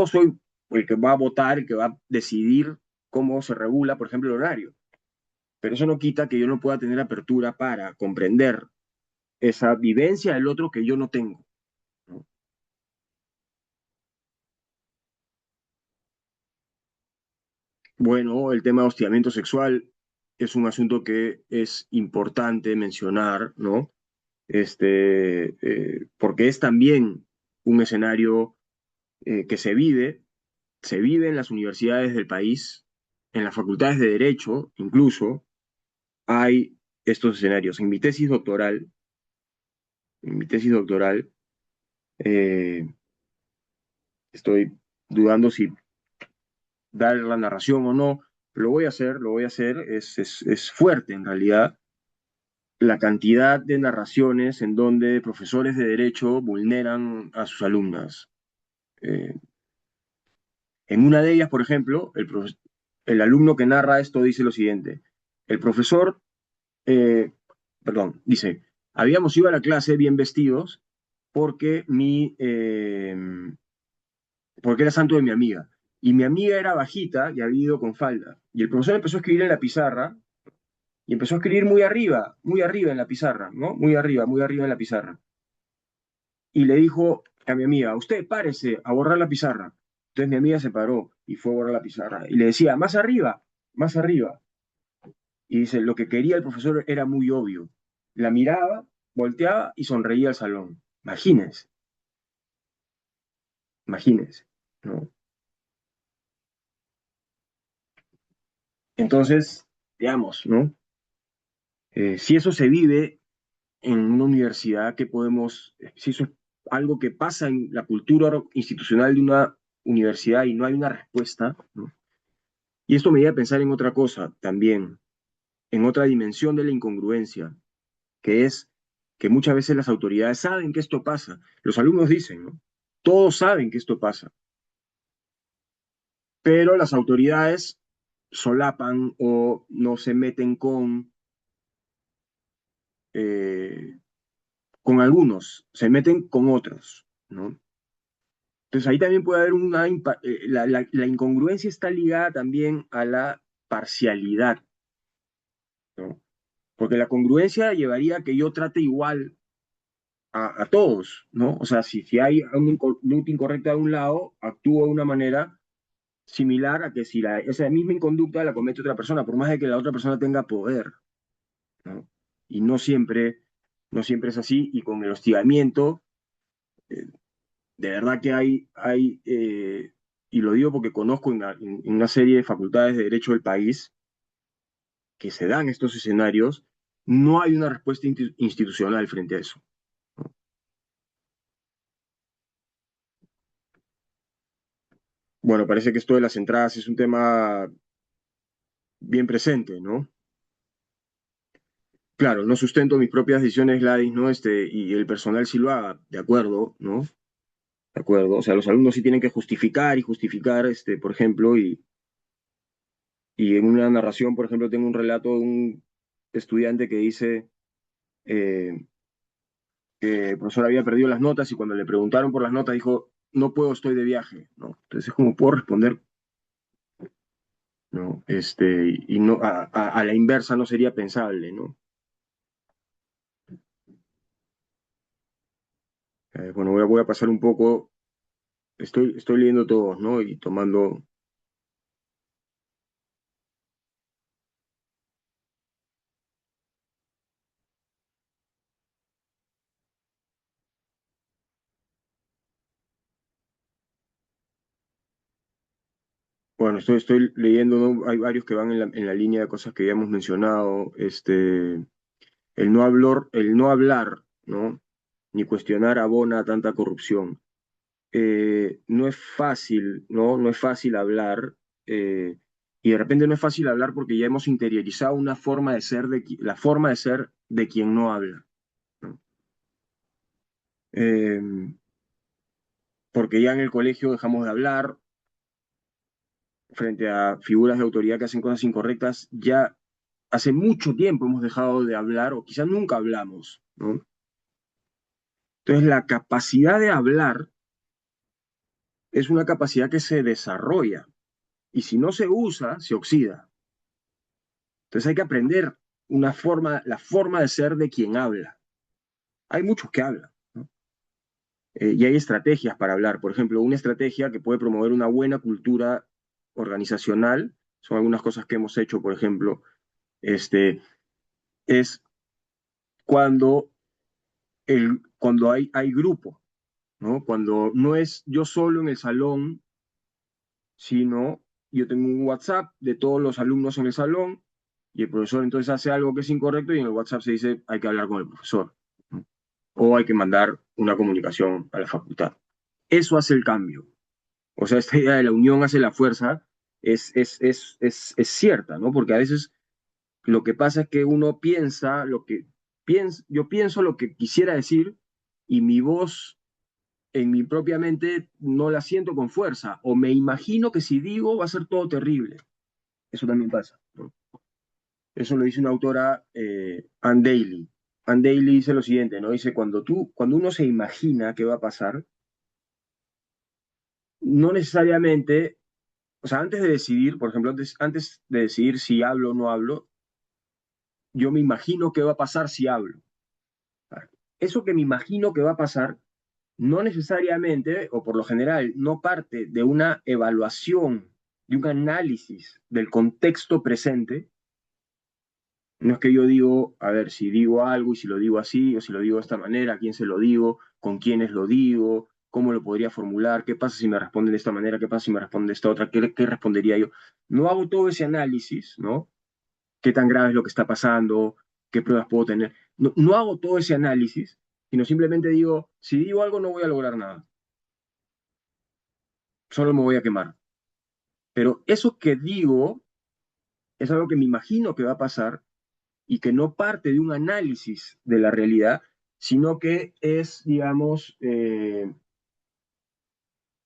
soy el que va a votar, el que va a decidir cómo se regula, por ejemplo, el horario. Pero eso no quita que yo no pueda tener apertura para comprender esa vivencia del otro que yo no tengo, ¿no? Bueno, el tema de hostigamiento sexual es un asunto que es importante mencionar, ¿no? Porque es también un escenario que se vive en las universidades del país, en las facultades de Derecho, incluso, hay estos escenarios. En mi tesis doctoral, eh, estoy dudando si dar la narración o no, lo voy a hacer, es fuerte en realidad la cantidad de narraciones en donde profesores de derecho vulneran a sus alumnas. Eh, en una de ellas, por ejemplo, el alumno que narra esto dice lo siguiente: el profesor, eh, perdón, dice, habíamos ido a la clase bien vestidos porque porque era santo de mi amiga. Y mi amiga era bajita y había ido con falda. Y el profesor empezó a escribir en la pizarra y empezó a escribir muy arriba en la pizarra, ¿no? Muy arriba en la pizarra. Y le dijo a mi amiga, usted párese a borrar la pizarra. Entonces mi amiga se paró y fue a borrar la pizarra. Y le decía, más arriba, más arriba. Y dice, lo que quería el profesor era muy obvio. La miraba, volteaba y sonreía al salón. Imagínense, imagínense, ¿no? Entonces, digamos, ¿no? Si eso se vive en una universidad, si eso es algo que pasa en la cultura institucional de una universidad y no hay una respuesta, ¿no? Y esto me lleva a pensar en otra cosa también, en otra dimensión de la incongruencia, que es que muchas veces las autoridades saben que esto pasa. Los alumnos dicen, ¿no? Todos saben que esto pasa, pero las autoridades solapan o no se meten con algunos, se meten con otros, ¿no? Entonces ahí también puede haber la incongruencia está ligada también a la parcialidad, ¿no? Porque la congruencia llevaría a que yo trate igual a todos, ¿no? O sea, si hay una conducta incorrecta de un lado, actúo de una manera similar a que si esa misma inconducta la comete otra persona, por más de que la otra persona tenga poder, ¿no? Y no siempre es así, y con el hostigamiento, eh, de verdad que y lo digo porque conozco en una serie de facultades de Derecho del país, que se dan estos escenarios, no hay una respuesta institucional frente a eso. Bueno, parece que esto de las entradas es un tema bien presente, ¿no? Claro, no sustento mis propias decisiones, Gladys, ¿no? Y el personal sí lo haga, de acuerdo, ¿no? De acuerdo. O sea, los alumnos sí tienen que justificar y justificar, por ejemplo, y en una narración, por ejemplo, tengo un relato de un estudiante que dice eh, que el profesor había perdido las notas y cuando le preguntaron por las notas dijo, no puedo, estoy de viaje, ¿no? Entonces es como puedo responder, ¿no? Y no, a la inversa no sería pensable, ¿no? Bueno, voy a pasar un poco, estoy leyendo todos, ¿no? Y tomando, bueno, estoy leyendo, ¿no? Hay varios que van en la línea de cosas que ya hemos mencionado, el no hablar, ¿no? Ni cuestionar abona a tanta corrupción. No es fácil, ¿no? No es fácil hablar, eh, y de repente no es fácil hablar porque ya hemos interiorizado una forma de ser, la forma de ser de quien no habla, ¿no? Eh, Porque ya en el colegio dejamos de hablar frente a figuras de autoridad que hacen cosas incorrectas, ya hace mucho tiempo hemos dejado de hablar o quizás nunca hablamos, ¿no? Entonces la capacidad de hablar es una capacidad que se desarrolla y si no se usa, se oxida. Entonces hay que aprender la forma de ser de quien habla. Hay muchos que hablan, ¿no? Y hay estrategias para hablar. Por ejemplo, una estrategia que puede promover una buena cultura organizacional, son algunas cosas que hemos hecho, por ejemplo, es cuando, cuando hay grupo, ¿no? Cuando no es yo solo en el salón, sino yo tengo un WhatsApp de todos los alumnos en el salón y el profesor entonces hace algo que es incorrecto y en el WhatsApp se dice hay que hablar con el profesor, ¿no? O hay que mandar una comunicación a la facultad. Eso hace el cambio. O sea, esta idea de la unión hace la fuerza es cierta, ¿no? Porque a veces lo que pasa es que uno piensa lo que yo pienso lo que quisiera decir y mi voz en mi propia mente no la siento con fuerza o me imagino que si digo va a ser todo terrible. Eso también pasa, ¿no? Eso lo dice una autora, Anne Daly. Anne Daly dice lo siguiente, ¿no? Dice, cuando uno se imagina qué va a pasar, no necesariamente, o sea, antes de decidir, por ejemplo, antes de decidir si hablo o no hablo, yo me imagino qué va a pasar si hablo. Eso que me imagino que va a pasar, no necesariamente, o por lo general, no parte de una evaluación, de un análisis del contexto presente. No es que yo digo, a ver, si digo algo y si lo digo así, o si lo digo de esta manera, a quién se lo digo, con quiénes lo digo, cómo lo podría formular, qué pasa si me responden de esta manera, qué pasa si me responden de esta otra, qué respondería yo. No hago todo ese análisis, ¿no? Qué tan grave es lo que está pasando, qué pruebas puedo tener. No hago todo ese análisis, sino simplemente digo, si digo algo no voy a lograr nada, solo me voy a quemar. Pero eso que digo es algo que me imagino que va a pasar y que no parte de un análisis de la realidad, sino que es, digamos,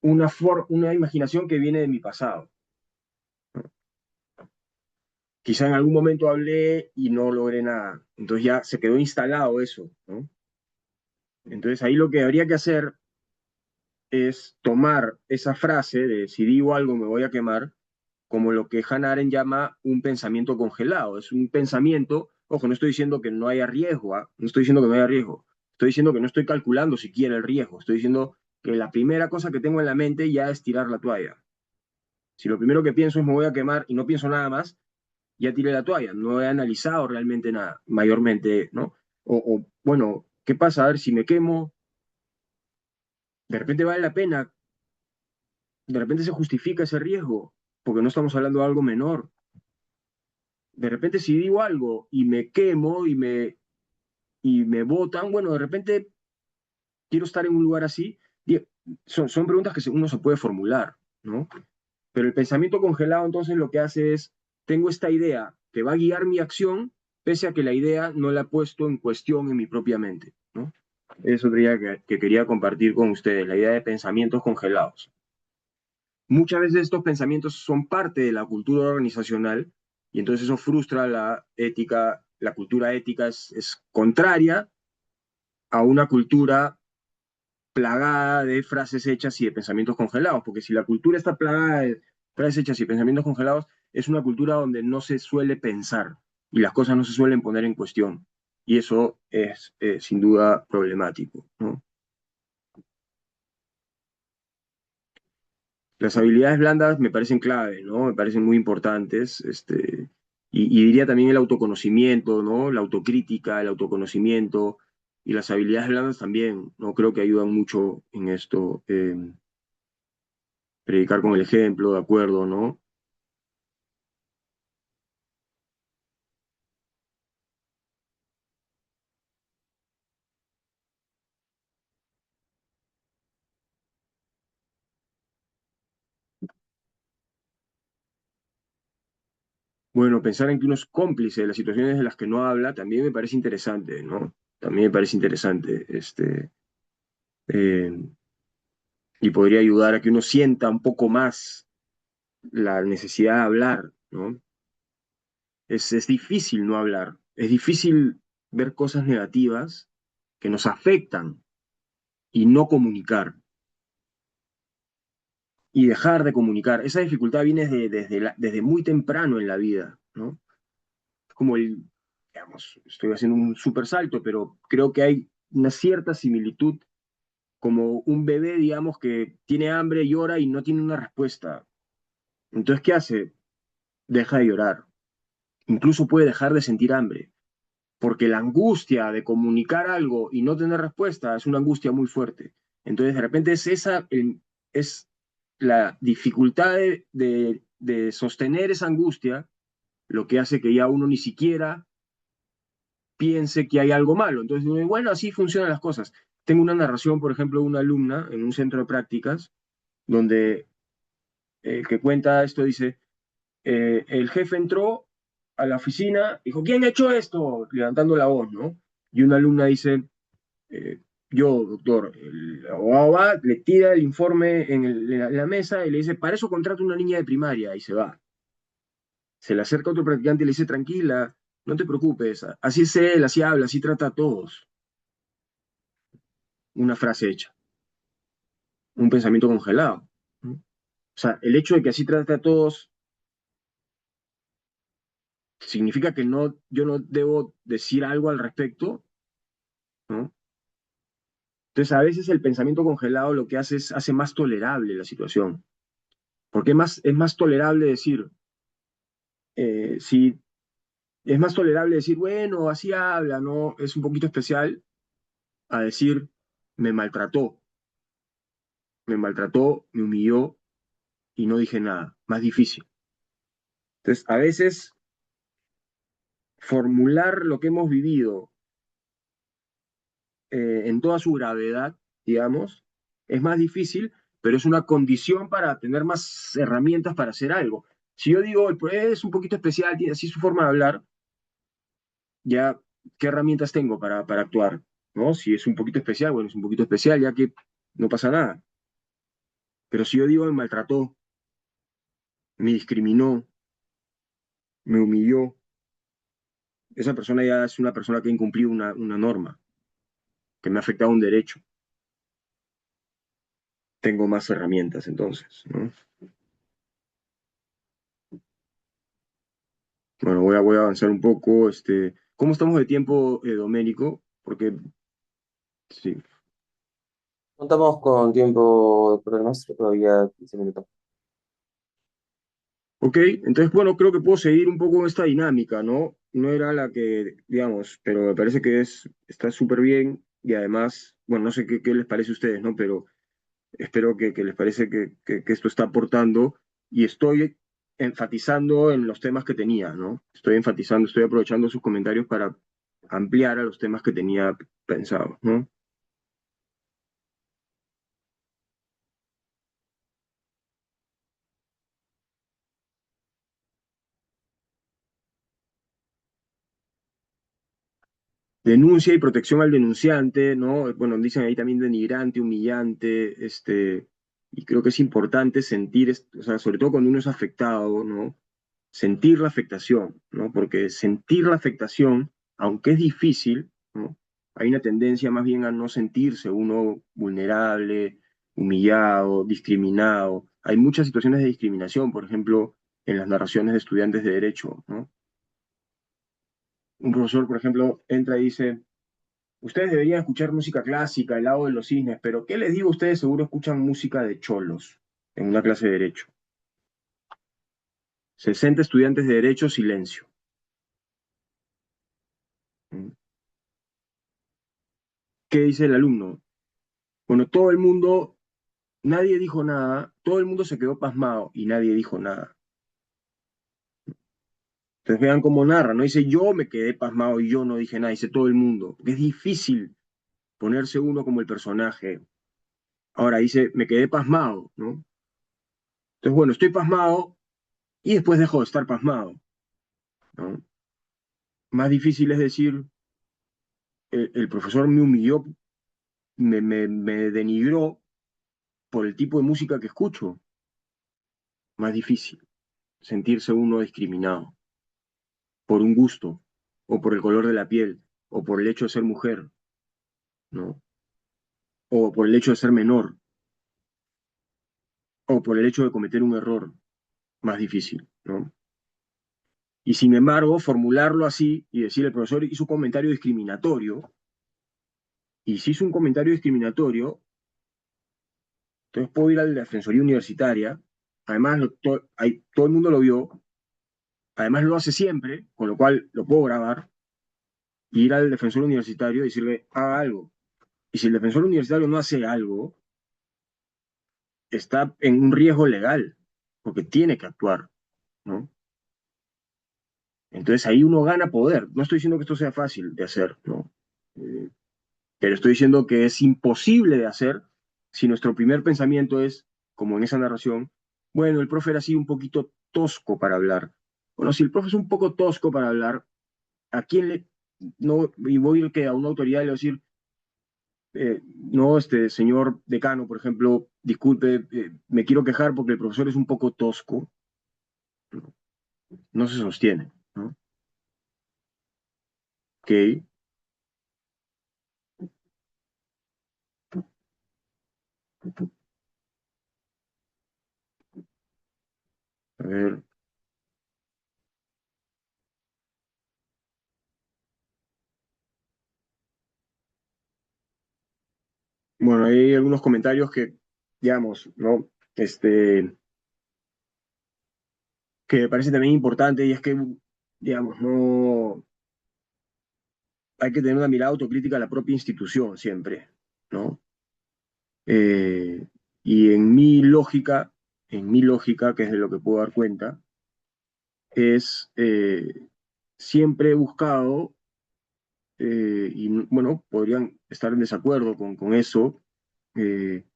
una imaginación que viene de mi pasado. Quizá en algún momento hablé y no logré nada. Entonces ya se quedó instalado eso, ¿no? Entonces ahí lo que habría que hacer es tomar esa frase de si digo algo me voy a quemar, como lo que Hannah Arendt llama un pensamiento congelado. Es un pensamiento, ojo, no estoy diciendo que no haya riesgo, ¿ah? No estoy diciendo que no haya riesgo. Estoy diciendo que no estoy calculando siquiera el riesgo. Estoy diciendo que la primera cosa que tengo en la mente ya es tirar la toalla. Si lo primero que pienso es me voy a quemar y no pienso nada más, ya tiré la toalla. No he analizado realmente nada, mayormente, ¿no? Bueno, ¿qué pasa? A ver, si me quemo, de repente vale la pena, de repente se justifica ese riesgo, porque no estamos hablando de algo menor. De repente si digo algo y me quemo y me botan, bueno, de repente quiero estar en un lugar así. Son preguntas que uno se puede formular, ¿no? Pero el pensamiento congelado entonces lo que hace es, tengo esta idea que va a guiar mi acción, pese a que la idea no la he puesto en cuestión en mi propia mente, ¿no? Eso sería que quería compartir con ustedes, la idea de pensamientos congelados. Muchas veces estos pensamientos son parte de la cultura organizacional y entonces eso frustra la ética, la cultura ética es contraria a una cultura plagada de frases hechas y de pensamientos congelados, porque si la cultura está plagada de frases hechas y pensamientos congelados, es una cultura donde no se suele pensar y las cosas no se suelen poner en cuestión. Y eso es sin duda problemático, ¿no? Las habilidades blandas me parecen clave, ¿no? Me parecen muy importantes, y diría también el autoconocimiento, ¿no? La autocrítica, el autoconocimiento y las habilidades blandas también, ¿no? Creo que ayudan mucho en esto. Predicar con el ejemplo, de acuerdo, ¿no? Bueno, pensar en que uno es cómplice de las situaciones de las que no habla también me parece interesante, ¿no? También me parece interesante, eh, y podría ayudar a que uno sienta un poco más la necesidad de hablar, ¿no? Es difícil no hablar, es difícil ver cosas negativas que nos afectan y no comunicar y dejar de comunicar. Esa dificultad viene desde muy temprano en la vida, ¿no? Como digamos, estoy haciendo un súper salto, pero creo que hay una cierta similitud como un bebé, digamos, que tiene hambre, llora y no tiene una respuesta. Entonces, ¿qué hace? Deja de llorar. Incluso puede dejar de sentir hambre, porque la angustia de comunicar algo y no tener respuesta es una angustia muy fuerte. Entonces, de repente es la dificultad de sostener esa angustia lo que hace que ya uno ni siquiera piense que hay algo malo. Entonces, bueno, así funcionan las cosas. Tengo una narración, por ejemplo, de una alumna en un centro de prácticas, donde el que cuenta esto dice, el jefe entró a la oficina, dijo, ¿quién ha hecho esto? Levantando la voz, ¿no? Y una alumna dice, eh, yo, doctor, el abogado va, le tira el informe en la mesa y le dice, para eso contrato una niña de primaria y se va. Se le acerca otro practicante y le dice, tranquila, no te preocupes, así es él, así habla, así trata a todos. Una frase hecha, un pensamiento congelado, ¿no? O sea, el hecho de que así trate a todos significa que no, yo no debo decir algo al respecto, ¿no? Entonces, a veces el pensamiento congelado lo que hace es hace más tolerable la situación, porque es más tolerable decir, si es más tolerable decir, bueno, así habla, ¿no? Es un poquito especial, a decir, me maltrató, me humilló y no dije nada, más difícil. Entonces, a veces formular lo que hemos vivido en toda su gravedad, digamos, es más difícil, pero es una condición para tener más herramientas para hacer algo. Si yo digo, pues es un poquito especial, tiene así su forma de hablar, ya, ¿qué herramientas tengo para actuar? ¿No? Si es un poquito especial, bueno, es un poquito especial, ya que no pasa nada. Pero si yo digo, me maltrató, me discriminó, me humilló, esa persona ya es una persona que ha incumplido una norma, que me ha afectado un derecho. Tengo más herramientas entonces, ¿no? Bueno, voy a avanzar un poco. ¿Cómo estamos de tiempo, Doménico? Porque, sí. Contamos con tiempo por el maestro, todavía 15 minutos. Ok, entonces, bueno, creo que puedo seguir un poco esta dinámica, ¿no? No era la que, digamos, pero me parece que está súper bien y además, bueno, no sé qué les parece a ustedes, ¿no? Pero espero que les parece que esto está aportando y estoy enfatizando en los temas que tenía, ¿no? Estoy enfatizando, estoy aprovechando sus comentarios para ampliar a los temas que tenía pensados, ¿no? Denuncia y protección al denunciante, ¿no? Bueno, dicen ahí también denigrante, humillante, y creo que es importante sentir, o sea, sobre todo cuando uno es afectado, ¿no? Sentir la afectación, ¿no? Porque sentir la afectación, aunque es difícil, ¿no? Hay una tendencia más bien a no sentirse uno vulnerable, humillado, discriminado. Hay muchas situaciones de discriminación, por ejemplo, en las narraciones de estudiantes de derecho, ¿no? Un profesor, por ejemplo, entra y dice, ustedes deberían escuchar música clásica, El lago de los cisnes, pero ¿qué les digo? Ustedes seguro escuchan música de cholos en una clase de derecho. 60 estudiantes de derecho, silencio. ¿Qué dice el alumno? Bueno, todo el mundo, nadie dijo nada, todo el mundo se quedó pasmado y nadie dijo nada. Entonces vean cómo narra, no dice yo me quedé pasmado y yo no dije nada, dice todo el mundo. Porque es difícil ponerse uno como el personaje. Ahora dice, me quedé pasmado, ¿no? Entonces, bueno, estoy pasmado y después dejo de estar pasmado, ¿no? Más difícil es decir, el profesor me humilló, me denigró por el tipo de música que escucho. Más difícil sentirse uno discriminado por un gusto, o por el color de la piel, o por el hecho de ser mujer, ¿no? O por el hecho de ser menor, o por el hecho de cometer un error, más difícil, ¿no? Y sin embargo, formularlo así y decir el profesor hizo un comentario discriminatorio, y si hizo un comentario discriminatorio, entonces puedo ir a la Defensoría Universitaria, además todo el mundo lo vio, además lo hace siempre, con lo cual lo puedo grabar, y ir al defensor universitario y decirle, haga algo. Y si el defensor universitario no hace algo, está en un riesgo legal, porque tiene que actuar, ¿no? Entonces ahí uno gana poder. No estoy diciendo que esto sea fácil de hacer, ¿no? Eh, pero estoy diciendo que es imposible de hacer si nuestro primer pensamiento es, como en esa narración, bueno, el profe era así un poquito tosco para hablar. Bueno, si el profe es un poco tosco para hablar, ¿a quién le...? No, y voy a ir que a una autoridad y le voy a decir, no, señor decano, por ejemplo, disculpe, me quiero quejar porque el profesor es un poco tosco, no, no se sostiene, ¿no? Ok, a ver, bueno, hay algunos comentarios que, digamos, ¿no? Que me parece también importante y es que, digamos, no, hay que tener una mirada autocrítica a la propia institución siempre, ¿no? Eh, y en mi lógica, que es de lo que puedo dar cuenta, es siempre he buscado y bueno, podrían estar en desacuerdo con eso, eh,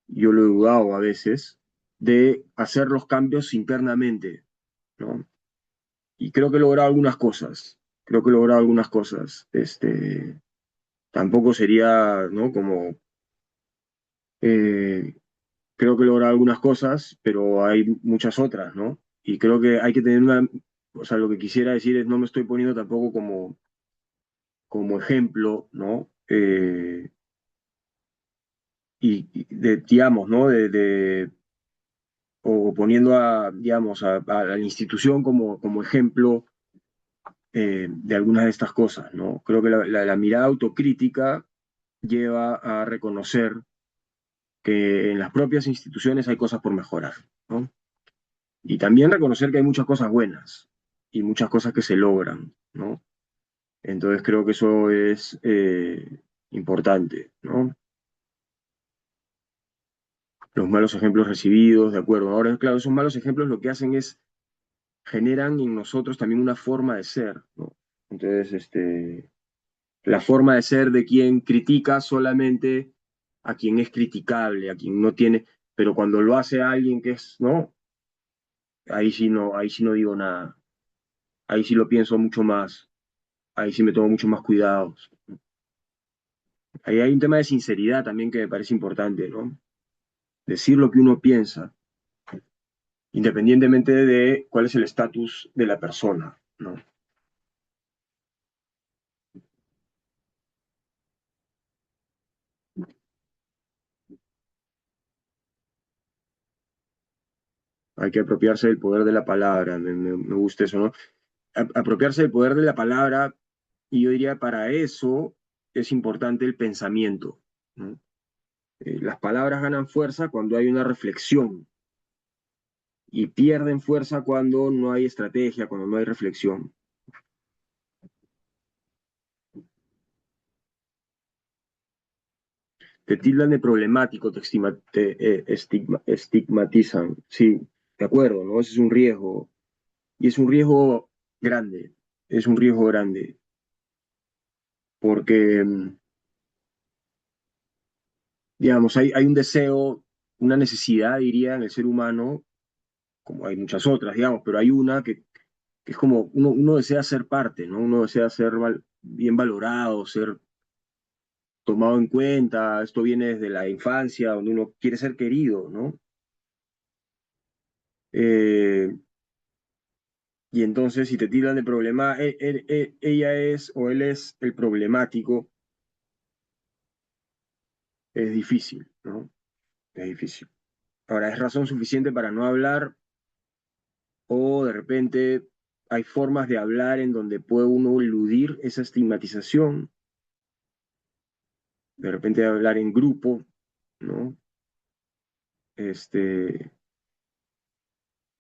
yo lo he dudado a veces, de hacer los cambios internamente, ¿no? Y creo que he logrado algunas cosas, creo que he logrado algunas cosas, tampoco sería, ¿no? Como, eh, creo que he logrado algunas cosas, pero hay muchas otras, ¿no? Y creo que hay que tener una, o sea, lo que quisiera decir es, no me estoy poniendo tampoco como ejemplo, ¿no? Digamos, ¿no? O poniendo a, digamos, a la institución como ejemplo de algunas de estas cosas, ¿no? Creo que la mirada autocrítica lleva a reconocer que en las propias instituciones hay cosas por mejorar, ¿no? Y también reconocer que hay muchas cosas buenas y muchas cosas que se logran, ¿no? Entonces creo que eso es importante, ¿no? los malos ejemplos recibidos, ¿de acuerdo? Ahora, claro, esos malos ejemplos lo que hacen es, generan en nosotros también una forma de ser, ¿no? Entonces, la forma de ser de quien critica solamente a quien es criticable, a quien no tiene, pero cuando lo hace alguien que es, ¿no? Ahí sí no digo nada, ahí sí lo pienso mucho más, ahí sí me tomo mucho más cuidados. Ahí hay un tema de sinceridad también que me parece importante, ¿no? Decir lo que uno piensa, independientemente de cuál es el estatus de la persona, ¿no? Hay que apropiarse del poder de la palabra, me gusta eso, ¿no? Apropiarse del poder de la palabra, y yo diría, para eso es importante el pensamiento, ¿no? Las palabras ganan fuerza cuando hay una reflexión y pierden fuerza cuando no hay estrategia, cuando no hay reflexión. Te tildan de problemático, estigmatizan, sí, de acuerdo, ¿no? Ese es un riesgo, y es un riesgo grande, es un riesgo grande, porque, digamos, hay un deseo, una necesidad, diría, en el ser humano, como hay muchas otras, digamos, pero hay una que es como uno desea ser parte, ¿no? Uno desea ser bien valorado, ser tomado en cuenta, esto viene desde la infancia, donde uno quiere ser querido, ¿no? Eh, y entonces, si te tiran de problema, ella es o él es el problemático, es difícil, ¿no? Es difícil. Ahora, ¿es razón suficiente para no hablar o de repente hay formas de hablar en donde puede uno eludir esa estigmatización? De repente hablar en grupo, ¿no? Este,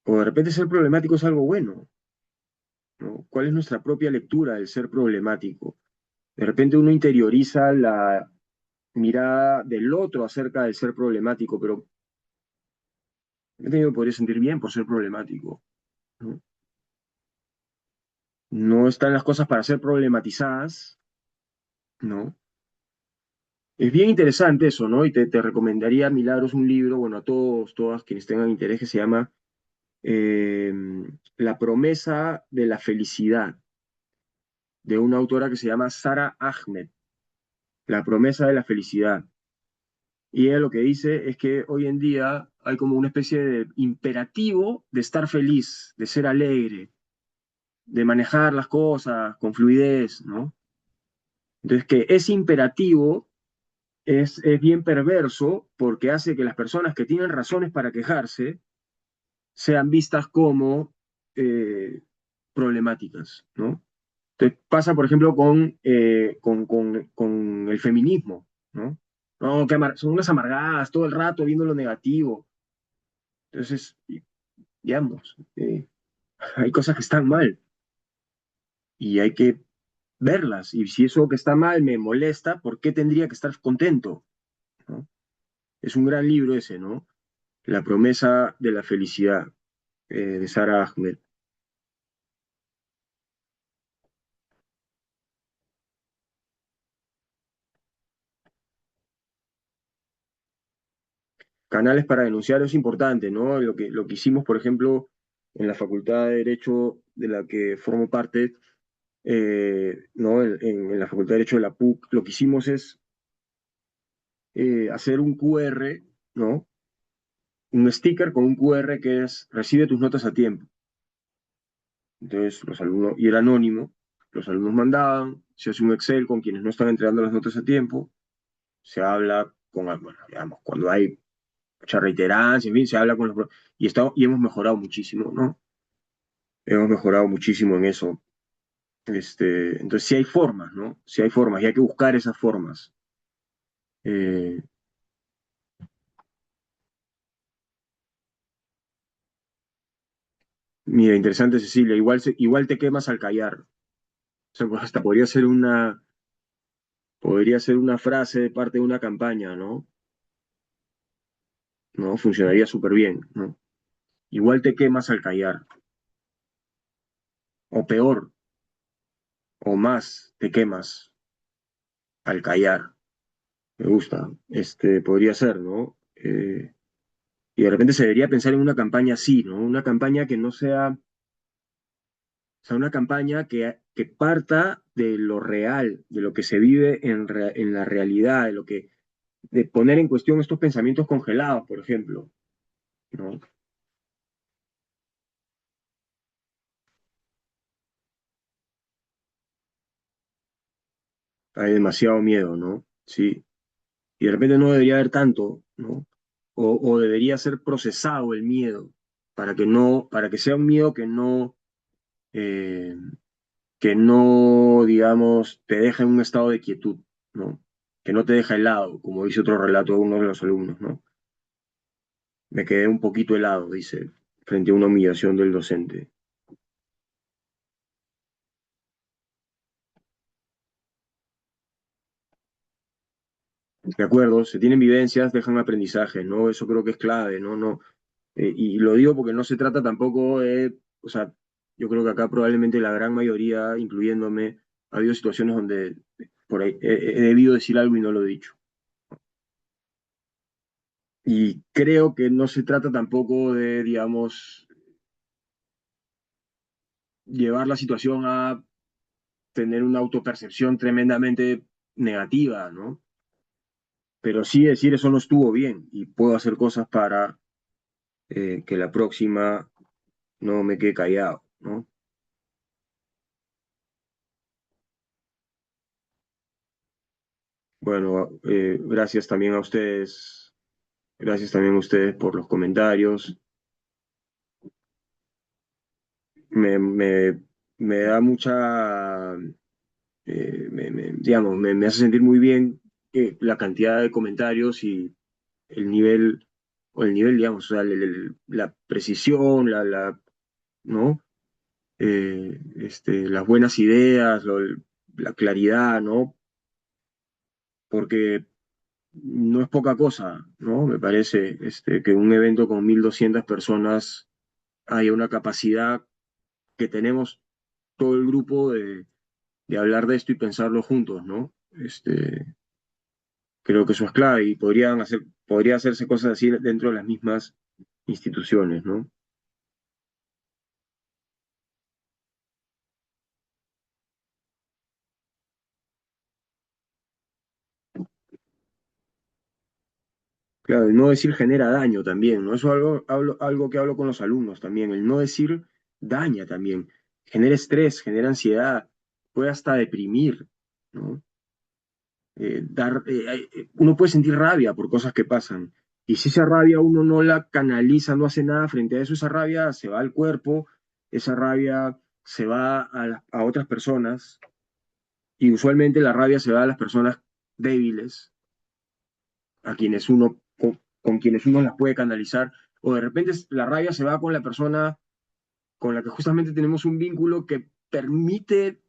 o de repente ser problemático es algo bueno, ¿no? ¿Cuál es nuestra propia lectura del ser problemático? De repente uno interioriza la mirada del otro acerca del ser problemático, pero yo me podría sentir bien por ser problemático, ¿no? No están las cosas para ser problematizadas, ¿no? Es bien interesante eso, ¿no? Y te recomendaría, Milagros, un libro, bueno, a todos, todas quienes tengan interés, que se llama eh, La promesa de la felicidad, de una autora que se llama Sara Ahmed, La promesa de la felicidad. Y ella lo que dice es que hoy en día hay como una especie de imperativo de estar feliz, de ser alegre, de manejar las cosas con fluidez, ¿no? Entonces, que ese imperativo es bien perverso porque hace que las personas que tienen razones para quejarse sean vistas como eh, problemáticas, ¿no? Entonces pasa, por ejemplo, con el feminismo, ¿no? No, son unas amargadas todo el rato viendo lo negativo. Entonces, digamos, hay cosas que están mal y hay que verlas. Y si eso que está mal me molesta, ¿por qué tendría que estar contento? ¿No? Es un gran libro ese, ¿no? La promesa de la felicidad, de Sara Ahmed. Canales para denunciar es importante, ¿no? Lo que hicimos, por ejemplo, en la Facultad de Derecho de la que formo parte, ¿no? En la Facultad de Derecho de la PUC, lo que hicimos es hacer un QR, ¿no? Un sticker con un QR que es recibe tus notas a tiempo. Entonces, los alumnos, y era anónimo, los alumnos mandaban, se hace un Excel con quienes no están entregando las notas a tiempo, se habla con, bueno, digamos, cuando hay mucha reiterancia, en fin, se habla con y hemos mejorado muchísimo, ¿no? Hemos mejorado muchísimo en eso. Entonces, sí hay formas, ¿no? Sí hay formas y hay que buscar esas formas. Eh, Mira, interesante, Cecilia, igual, igual te quemas al callar. O sea, pues hasta podría ser una frase de parte de una campaña, ¿no? ¿no? Funcionaría súper bien, ¿no? Igual te quemas al callar, o peor, o más, te quemas al callar. Me gusta, podría ser, ¿no? Y de repente se debería pensar en una campaña así, ¿no? Una campaña que no sea, o sea, una campaña que parta de lo real, de lo que se vive en la realidad, de poner en cuestión estos pensamientos congelados, por ejemplo, ¿no? Hay demasiado miedo, ¿no? Sí. Y de repente no debería haber tanto, ¿no? O debería ser procesado el miedo para que sea un miedo eh, que no, digamos, te deja en un estado de quietud, ¿no? Que no te deja helado, como dice otro relato de uno de los alumnos, ¿no? Me quedé un poquito helado, dice, frente a una humillación del docente. De acuerdo, se tienen vivencias, dejan aprendizaje, ¿no? Eso creo que es clave, ¿no? No, y lo digo porque no se trata tampoco de, o sea, yo creo que acá probablemente la gran mayoría, incluyéndome, ha habido situaciones donde por ahí he debido decir algo y no lo he dicho. Y creo que no se trata tampoco de, digamos, llevar la situación a tener una autopercepción tremendamente negativa, ¿no? Pero sí decir eso no estuvo bien y puedo hacer cosas para que la próxima no me quede callado, ¿no? Bueno, gracias también a ustedes por los comentarios. Me, me, me da mucha, digamos, me hace sentir muy bien la cantidad de comentarios y el nivel, o el nivel, digamos, o sea, la precisión, ¿no? Las buenas ideas, la claridad, ¿no? Porque no es poca cosa, ¿no? Me parece que un evento con 1.200 personas haya una capacidad que tenemos todo el grupo de hablar de esto y pensarlo juntos, ¿no? Creo que eso es clave y podría hacerse cosas así dentro de las mismas instituciones, ¿no? Claro, el no decir genera daño también, ¿no? Eso es algo que hablo con los alumnos también. El no decir daña también. Genera estrés, genera ansiedad, puede hasta deprimir, ¿no? Uno puede sentir rabia por cosas que pasan. Y si esa rabia uno no la canaliza, no hace nada frente a eso, esa rabia se va al cuerpo, esa rabia se va a otras personas, y usualmente la rabia se va a las personas débiles, a quienes con quienes uno las puede canalizar, o de repente la rabia se va con la persona con la que justamente tenemos un vínculo que permite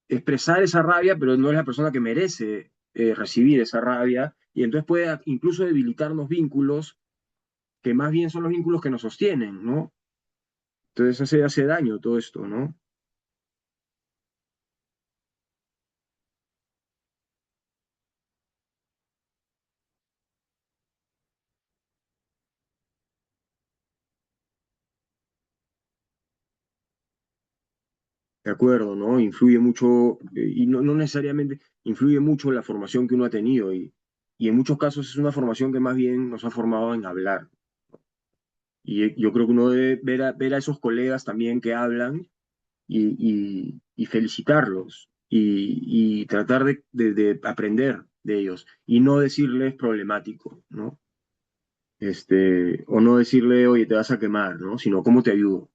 expresar esa rabia, pero no es la persona que merece recibir esa rabia, y entonces puede incluso debilitarnos vínculos que más bien son los vínculos que nos sostienen, ¿no? Entonces hace daño todo esto, ¿no? De acuerdo, ¿no? Influye mucho, y no necesariamente, influye mucho la formación que uno ha tenido, y en muchos casos es una formación que más bien nos ha formado en hablar. Y yo creo que uno debe ver a esos colegas también que hablan y felicitarlos y tratar de aprender de ellos y no decirles problemático, ¿no? O no decirle, oye, te vas a quemar, ¿no? Sino, ¿cómo te ayudo?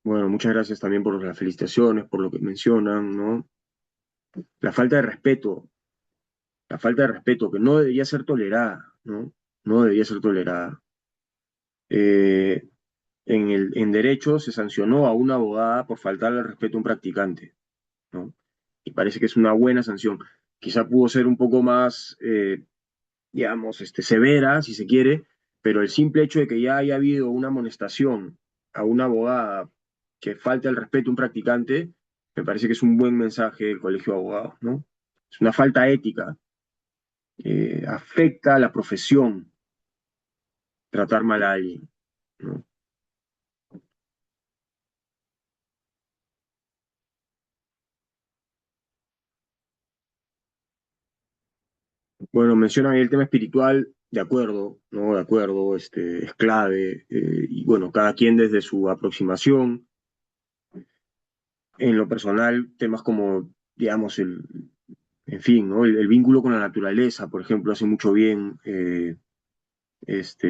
Bueno, muchas gracias también por las felicitaciones, por lo que mencionan, ¿no? La falta de respeto, la falta de respeto que no debería ser tolerada, ¿no? No debería ser tolerada. Eh, en derecho se sancionó a una abogada por faltarle al respeto a un practicante, ¿no? Y parece que es una buena sanción. Quizá pudo ser un poco más, digamos, severa, si se quiere, pero el simple hecho de que ya haya habido una amonestación a una abogada que falte el respeto a un practicante, me parece que es un buen mensaje del Colegio de Abogados, ¿no? Es una falta ética, afecta a la profesión tratar mal a alguien, ¿no? Bueno, mencionan ahí el tema espiritual, de acuerdo, ¿no? De acuerdo, es clave, y bueno, cada quien desde su aproximación. En lo personal, temas como, digamos, en fin, ¿no? El vínculo con la naturaleza, por ejemplo, hace mucho bien,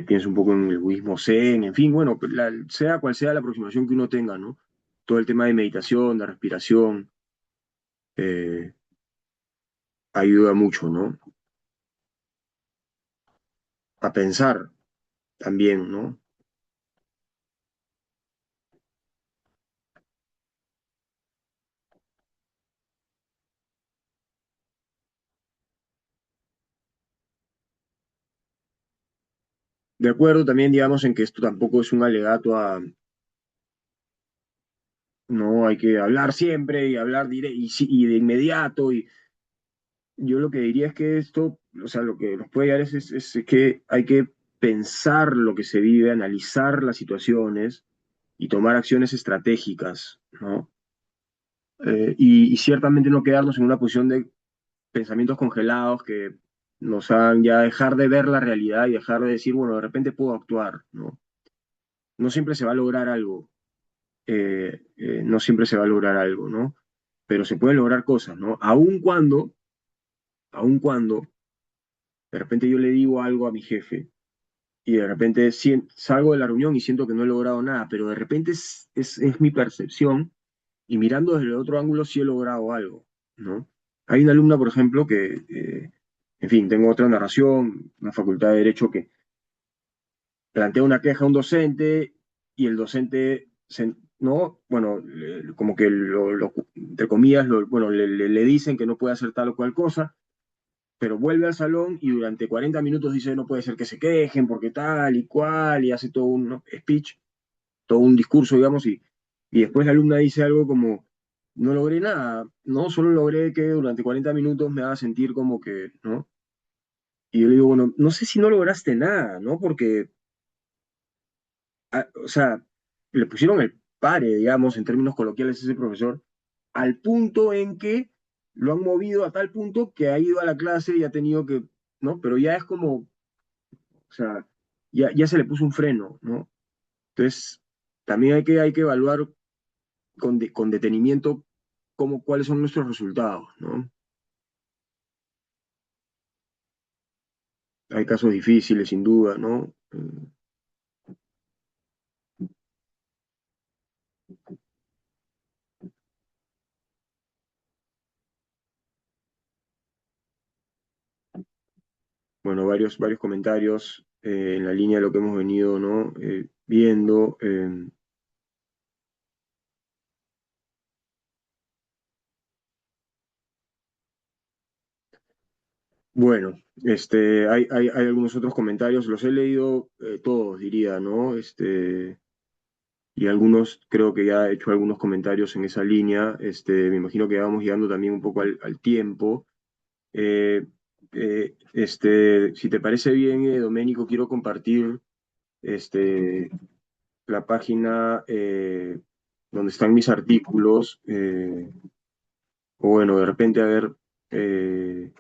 pienso un poco en el budismo zen, en fin, bueno, sea cual sea la aproximación que uno tenga, ¿no? Todo el tema de meditación, de respiración, eh, ayuda mucho, ¿no? A pensar también, ¿no? De acuerdo también, digamos, en que esto tampoco es un alegato a, no, hay que hablar siempre y hablar y de inmediato, y yo lo que diría es que esto, o sea, lo que nos puede llegar es que hay que pensar lo que se vive, analizar las situaciones y tomar acciones estratégicas, ¿no? Y ciertamente no quedarnos en una posición de pensamientos congelados que nos hagan ya dejar de ver la realidad y dejar de decir, bueno, de repente puedo actuar, ¿no? No siempre se va a lograr algo, no siempre se va a lograr algo, ¿no? Pero se pueden lograr cosas, ¿no? Aun cuando de repente yo le digo algo a mi jefe y de repente salgo de la reunión y siento que no he logrado nada, pero de repente es mi percepción y mirando desde el otro ángulo sí he logrado algo, ¿no? Hay una alumna, por ejemplo, que, en fin, tengo otra narración, una facultad de Derecho que plantea una queja a un docente y el docente, no, bueno, como que entre comillas, bueno, le dicen que no puede hacer tal o cual cosa, pero vuelve al salón y durante 40 minutos dice no puede ser que se quejen porque tal y cual, y hace todo un, ¿no?, speech, todo un discurso, digamos, y después la alumna dice algo como, no logré nada, no, solo logré que durante 40 minutos me haga sentir como que, ¿no? Y yo le digo, bueno, no sé si no lograste nada, ¿no? Porque, o sea, le pusieron el pare, digamos, en términos coloquiales a ese profesor, al punto en que lo han movido a tal punto que ha ido a la clase y ha tenido que, ¿no? Pero ya es como, o sea, ya se le puso un freno, ¿no? Entonces, también hay que evaluar con detenimiento cuáles son nuestros resultados, ¿no? Hay casos difíciles, sin duda, ¿no? Bueno, varios comentarios en la línea de lo que hemos venido, ¿no? Viendo. Bueno, hay algunos otros comentarios, los he leído todos, diría, ¿no? Y algunos, creo que ya he hecho algunos comentarios en esa línea. Me imagino que vamos llegando también un poco al tiempo. Eh, si te parece bien, Doménico, quiero compartir este, la página donde están mis artículos, o bueno, de repente, a ver, eh,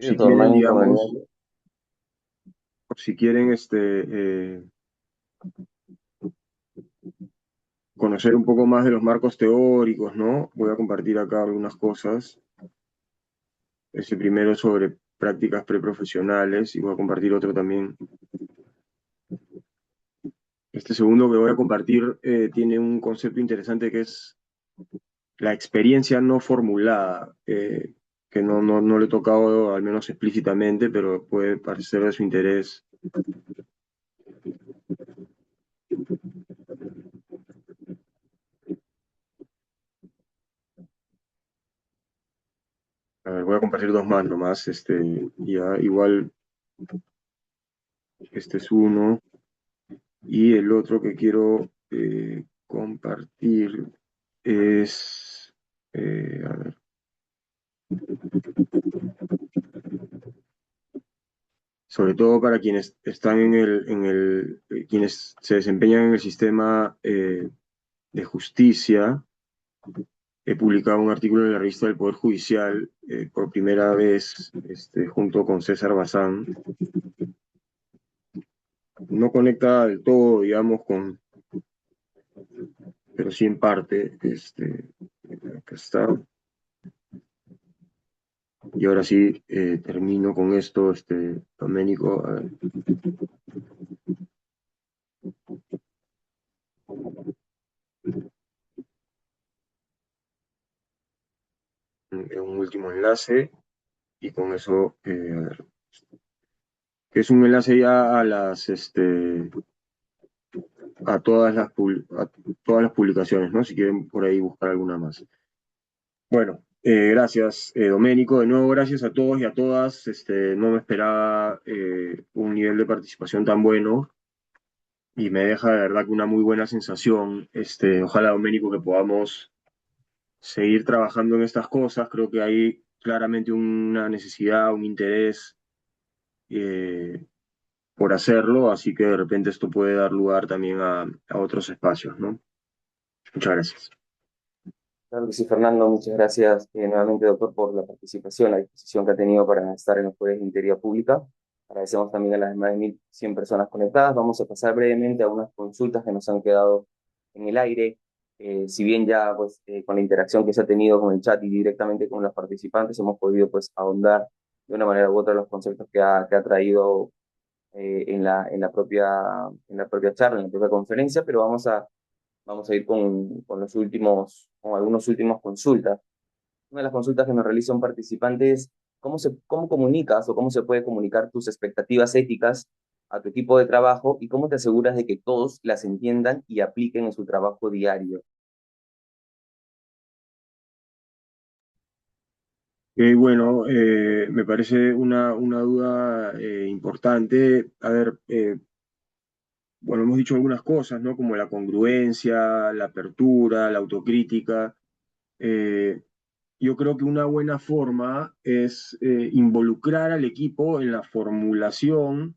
Sí, si quieren, Doménico, digamos, si quieren, conocer un poco más de los marcos teóricos, ¿no? Voy a compartir acá algunas cosas. Ese primero sobre prácticas preprofesionales y voy a compartir otro también Este segundo que voy a compartir tiene un concepto interesante que es la experiencia no formulada, que no le he tocado al menos explícitamente, pero puede parecer de su interés. A ver, voy a compartir dos más nomás, ya igual este es uno, y el otro que quiero compartir es, a ver, sobre todo para quienes están quienes se desempeñan en el sistema de justicia. He publicado un artículo en la revista del Poder Judicial por primera vez junto con César Bazán. No conecta del todo, digamos, pero sí en parte. Acá está. Y ahora sí, termino con esto, Doménico. A ver, un último enlace y con eso, a ver, que es un enlace ya a a todas las publicaciones, ¿no? Si quieren por ahí buscar alguna más. Bueno, gracias, Doménico. De nuevo, gracias a todos y a todas. No me esperaba un nivel de participación tan bueno y me deja de verdad que una muy buena sensación. Ojalá, Doménico, que podamos seguir trabajando en estas cosas. Creo que hay claramente una necesidad, un interés eh, por hacerlo, así que de repente esto puede dar lugar también a otros espacios, ¿no? Muchas gracias. Claro que sí, Fernando, muchas gracias nuevamente, doctor, por la participación, la disposición que ha tenido para estar en los jueves de Integridad Pública. Agradecemos también a las más de 1.100 personas conectadas. Vamos a pasar brevemente a unas consultas que nos han quedado en el aire. Si bien ya pues, con la interacción que se ha tenido con el chat y directamente con los participantes hemos podido pues, ahondar de una manera u otra los conceptos que ha traído en la propia charla, en la propia conferencia, pero vamos a ir con los últimos, con algunos últimos consultas. Una de las consultas que nos realiza un participante es cómo comunicas o cómo se puede comunicar tus expectativas éticas a tu equipo de trabajo y cómo te aseguras de que todos las entiendan y apliquen en su trabajo diario. Bueno, me parece una duda importante. A ver, bueno, hemos dicho algunas cosas, ¿no? Como la congruencia, la apertura, la autocrítica. Eh, yo creo que una buena forma es involucrar al equipo en la formulación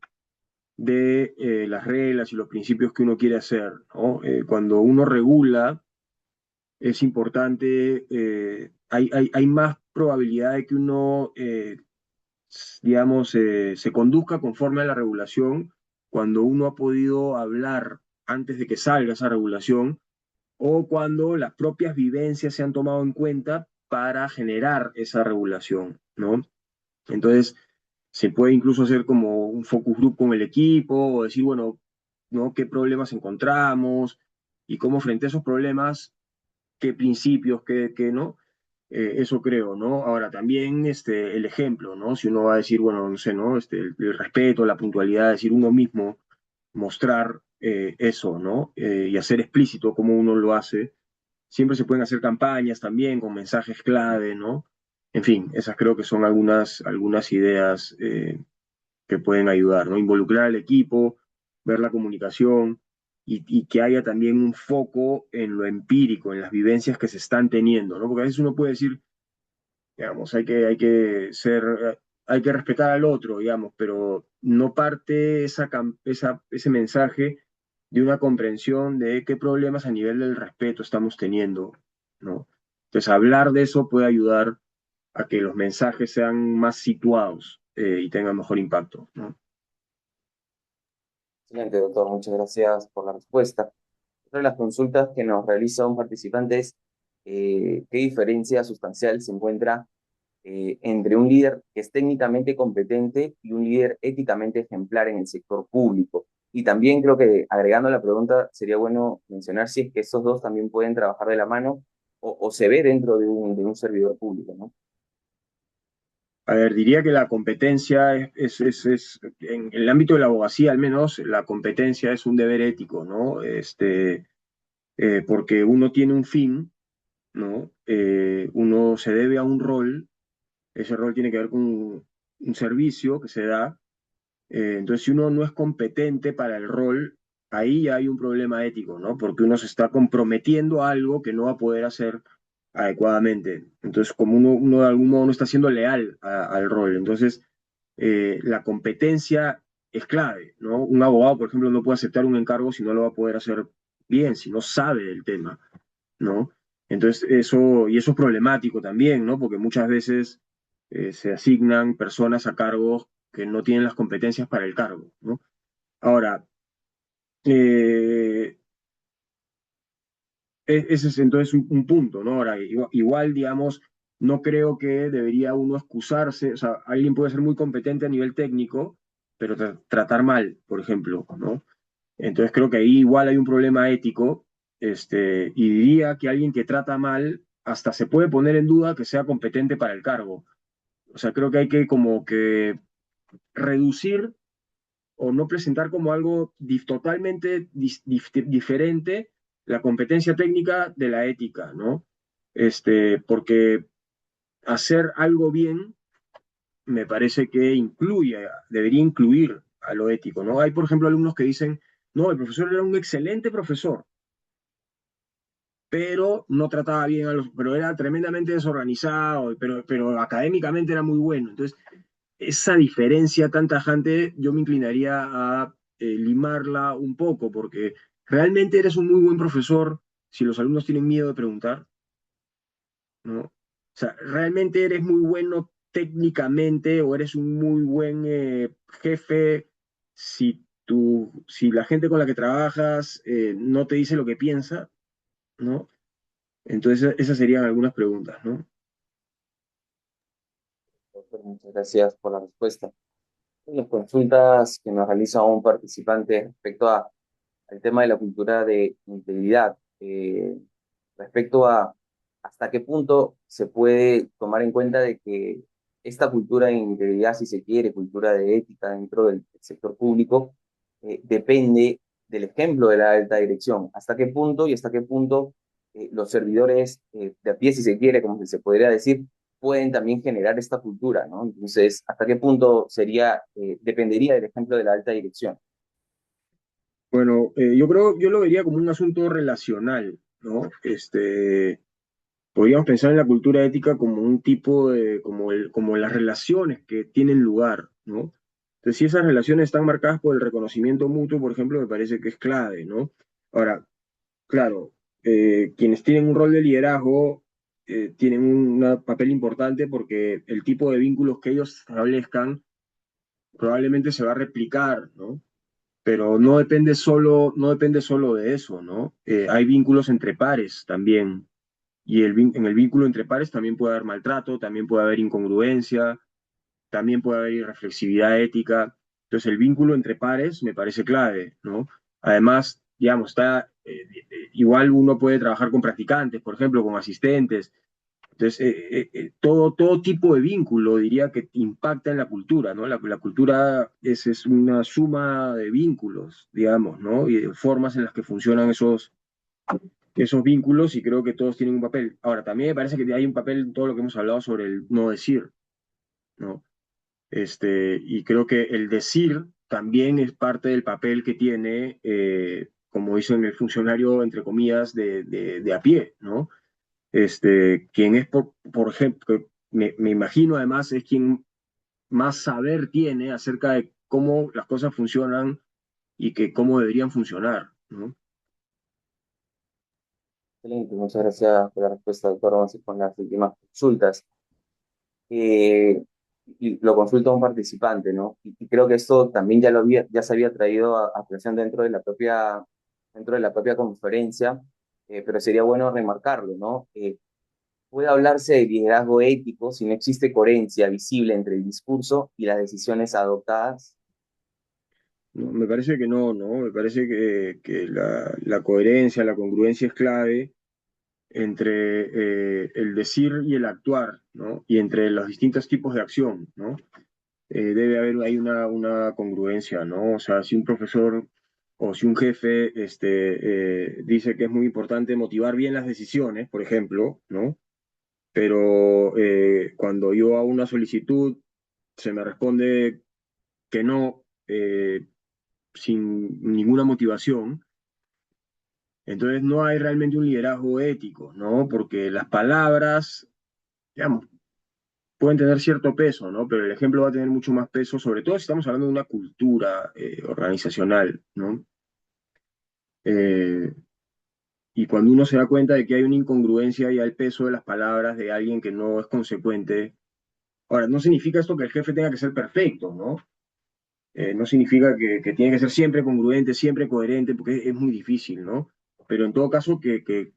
de las reglas y los principios que uno quiere hacer, ¿no? Cuando uno regula, es importante, hay más probabilidad de que uno, digamos, se conduzca conforme a la regulación cuando uno ha podido hablar antes de que salga esa regulación o cuando las propias vivencias se han tomado en cuenta para generar esa regulación, ¿no? Entonces, se puede incluso hacer como un focus group con el equipo o decir, bueno, ¿no? ¿Qué problemas encontramos? Y cómo frente a esos problemas, qué principios, qué no. Eso creo, ¿no? Ahora también el ejemplo, ¿no? Si uno va a decir, bueno, no sé, ¿no? El respeto, la puntualidad, decir uno mismo, mostrar eso, ¿no? Y hacer explícito cómo uno lo hace. Siempre se pueden hacer campañas también con mensajes clave, ¿no? En fin, esas creo que son algunas ideas que pueden ayudar, ¿no? Involucrar al equipo, ver la comunicación y que haya también un foco en lo empírico, en las vivencias que se están teniendo, ¿no? Porque a veces uno puede decir, digamos, hay que respetar al otro, digamos, pero no parte ese mensaje de una comprensión de qué problemas a nivel del respeto estamos teniendo, ¿no? Entonces, hablar de eso puede ayudar a que los mensajes sean más situados y tengan mejor impacto, ¿no? Excelente, doctor, muchas gracias por la respuesta. Otra de las consultas que nos realiza un participante es qué diferencia sustancial se encuentra entre un líder que es técnicamente competente y un líder éticamente ejemplar en el sector público. Y también creo que agregando la pregunta, sería bueno mencionar si es que estos dos también pueden trabajar de la mano o se ve dentro de un servidor público, ¿no? A ver, diría que la competencia en el ámbito de la abogacía al menos, la competencia es un deber ético, ¿no? Porque uno tiene un fin, ¿no? Uno se debe a un rol, ese rol tiene que ver con un servicio que se da. Entonces, si uno no es competente para el rol, ahí hay un problema ético, ¿no? Porque uno se está comprometiendo a algo que no va a poder hacer adecuadamente. Entonces, como uno de algún modo no está siendo leal al rol. Entonces, la competencia es clave, ¿no? Un abogado, por ejemplo, no puede aceptar un encargo si no lo va a poder hacer bien, si no sabe del tema, ¿no? Entonces, y eso es problemático también, ¿no? Porque muchas veces se asignan personas a cargos que no tienen las competencias para el cargo, ¿no? Ahora, eh, ese es entonces un punto, ¿no? Ahora, igual, digamos, no creo que debería uno excusarse, o sea, alguien puede ser muy competente a nivel técnico, pero tratar mal, por ejemplo, ¿no? Entonces creo que ahí igual hay un problema ético, y diría que alguien que trata mal hasta se puede poner en duda que sea competente para el cargo. O sea, creo que hay que como que reducir o no presentar como algo totalmente diferente la competencia técnica de la ética, ¿no? Porque hacer algo bien me parece que debería incluir a lo ético, ¿no? Hay, por ejemplo, alumnos que dicen, no, el profesor era un excelente profesor, pero no trataba bien pero era tremendamente desorganizado, pero académicamente era muy bueno. Entonces, esa diferencia tan tajante, yo me inclinaría a limarla un poco, porque realmente eres un muy buen profesor si los alumnos tienen miedo de preguntar, ¿no? O sea, realmente eres muy bueno técnicamente o eres un muy buen jefe si la gente con la que trabajas no te dice lo que piensa, ¿no? Entonces, esas serían algunas preguntas, ¿no? Doctor, muchas gracias por la respuesta. Las consultas que nos realiza un participante respecto al tema de la cultura de integridad, respecto a hasta qué punto se puede tomar en cuenta de que esta cultura de integridad, si se quiere, cultura de ética dentro del sector público, depende del ejemplo de la alta dirección. ¿Hasta qué punto y hasta qué punto los servidores de a pie, si se quiere, como se podría decir, pueden también generar esta cultura, ¿no? Entonces, ¿hasta qué punto dependería del ejemplo de la alta dirección? Bueno, yo lo vería como un asunto relacional, ¿no? Podríamos pensar en la cultura ética como un tipo como las relaciones que tienen lugar, ¿no? Entonces, si esas relaciones están marcadas por el reconocimiento mutuo, por ejemplo, me parece que es clave, ¿no? Ahora, claro, quienes tienen un rol de liderazgo tienen un papel importante porque el tipo de vínculos que ellos establezcan probablemente se va a replicar, ¿no? Pero no depende solo de eso, ¿no? Hay vínculos entre pares también, y en el vínculo entre pares también puede haber maltrato, también puede haber incongruencia, también puede haber irreflexividad ética. Entonces, el vínculo entre pares me parece clave, ¿no? Además, digamos, igual uno puede trabajar con practicantes, por ejemplo, con asistentes. Entonces, todo tipo de vínculo diría que impacta en la cultura, ¿no? La cultura es una suma de vínculos, digamos, ¿no? Y de formas en las que funcionan esos vínculos y creo que todos tienen un papel. Ahora, también me parece que hay un papel en todo lo que hemos hablado sobre el no decir, ¿no? Y creo que el decir también es parte del papel que tiene, como dicen el funcionario, entre comillas, de a pie, ¿no? Quien es, por ejemplo, me imagino además es quien más saber tiene acerca de cómo las cosas funcionan y que cómo deberían funcionar, ¿no? Excelente, muchas gracias por la respuesta, doctor. Vamos a ir con las últimas consultas. Eh, y lo consulta un participante, ¿no? Y creo que esto también ya se había traído a colación dentro de la propia conferencia, pero sería bueno remarcarlo, ¿no? Puede hablarse de liderazgo ético si no existe coherencia visible entre el discurso y las decisiones adoptadas. ¿no? Me parece que no, ¿no? Me parece que la coherencia, la congruencia es clave entre el decir y el actuar, ¿no? Y entre los distintos tipos de acción, ¿no? Debe haber hay una congruencia, ¿no? O sea, si un profesor o si un jefe dice que es muy importante motivar bien las decisiones, por ejemplo, ¿no? Pero cuando yo hago una solicitud, se me responde que no, sin ninguna motivación. Entonces no hay realmente un liderazgo ético, ¿no? Porque las palabras, digamos, pueden tener cierto peso, ¿no? Pero el ejemplo va a tener mucho más peso, sobre todo si estamos hablando de una cultura organizacional, ¿no? Eh, y cuando uno se da cuenta de que hay una incongruencia y el peso de las palabras de alguien que no es consecuente. Ahora, no significa esto que el jefe tenga que ser perfecto, ¿no? No significa que tiene que ser siempre congruente, siempre coherente, porque es muy difícil, ¿no? Pero en todo caso que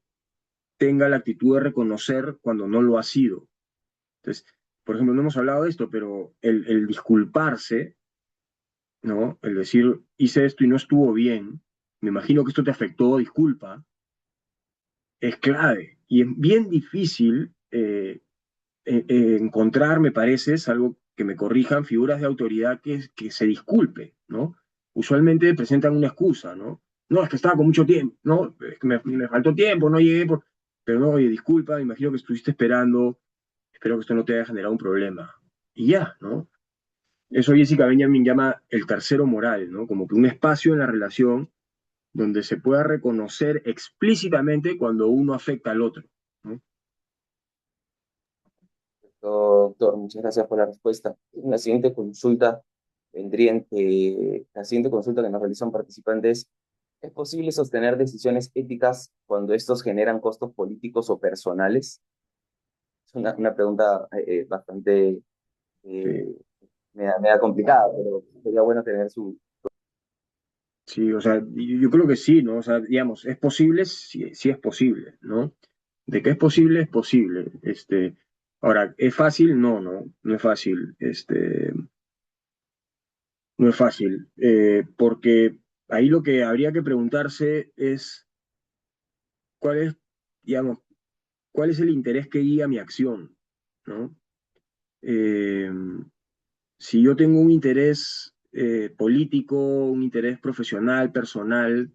tenga la actitud de reconocer cuando no lo ha sido. Entonces, por ejemplo, no hemos hablado de esto, pero el disculparse, ¿no? El decir, hice esto y no estuvo bien, me imagino que esto te afectó, disculpa, es clave. Y es bien difícil encontrar, me parece, salvo que me corrijan, figuras de autoridad que se disculpe, ¿no? Usualmente presentan una excusa, ¿no? No, es que estaba con mucho tiempo, ¿no? Es que me faltó tiempo, no llegué, pero no, oye, disculpa, me imagino que estuviste esperando, espero que esto no te haya generado un problema. Y ya, ¿no? Eso Jessica Benjamin llama el tercero moral, ¿no? Como que un espacio en la relación donde se pueda reconocer explícitamente cuando uno afecta al otro, ¿no? Doctor, muchas gracias por la respuesta. La siguiente consulta la siguiente consulta que nos realizan participantes: ¿es posible sostener decisiones éticas cuando estos generan costos políticos o personales? Es una pregunta bastante Sí. eh, media complicada, pero sería bueno tener su... Sí, o sea, yo creo que sí, ¿no? O sea, digamos, es posible, sí, sí es posible, ¿no? De que es posible, es posible. Ahora, ¿es fácil? No, no, no es fácil. No es fácil, porque ahí lo que habría que preguntarse es cuál es, digamos, cuál es el interés que guía mi acción, ¿no? Eh, si yo tengo un interés político, un interés profesional, personal,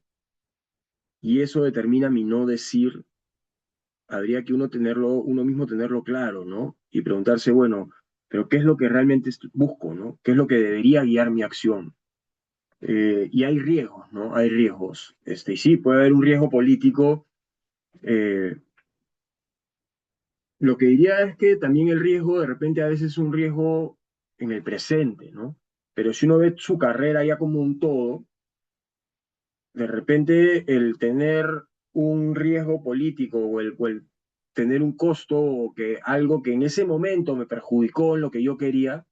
y eso determina mi no decir, habría que uno mismo tenerlo claro, ¿no? Y preguntarse, bueno, pero ¿qué es lo que realmente busco, ¿no? ¿Qué es lo que debería guiar mi acción? Y hay riesgos, ¿no? Hay riesgos. Y sí, puede haber un riesgo político. eh, lo que diría es que también el riesgo de repente a veces es un riesgo en el presente, ¿no? Pero si uno ve su carrera ya como un todo, de repente el tener un riesgo político o el tener un costo o que algo que en ese momento me perjudicó en lo que yo quería,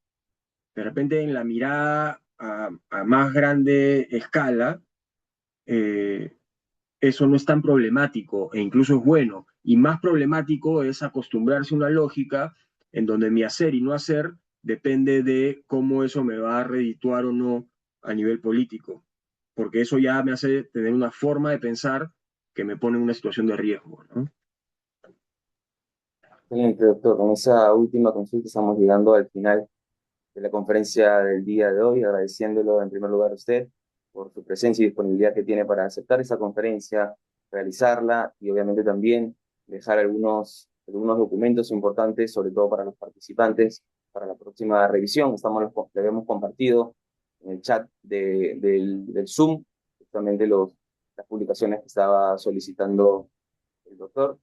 de repente en la mirada a más grande escala, eh, eso no es tan problemático e incluso es bueno. Y más problemático es acostumbrarse a una lógica en donde mi hacer y no hacer depende de cómo eso me va a redituar o no a nivel político, porque eso ya me hace tener una forma de pensar que me pone en una situación de riesgo, ¿no? Excelente, doctor. Con esa última consulta estamos llegando al final de la conferencia del día de hoy, agradeciéndolo en primer lugar a usted por su presencia y disponibilidad que tiene para aceptar esa conferencia, realizarla y obviamente también dejar algunos documentos importantes, sobre todo para los participantes, para la próxima revisión. Le habíamos compartido en el chat del Zoom justamente las publicaciones que estaba solicitando el doctor.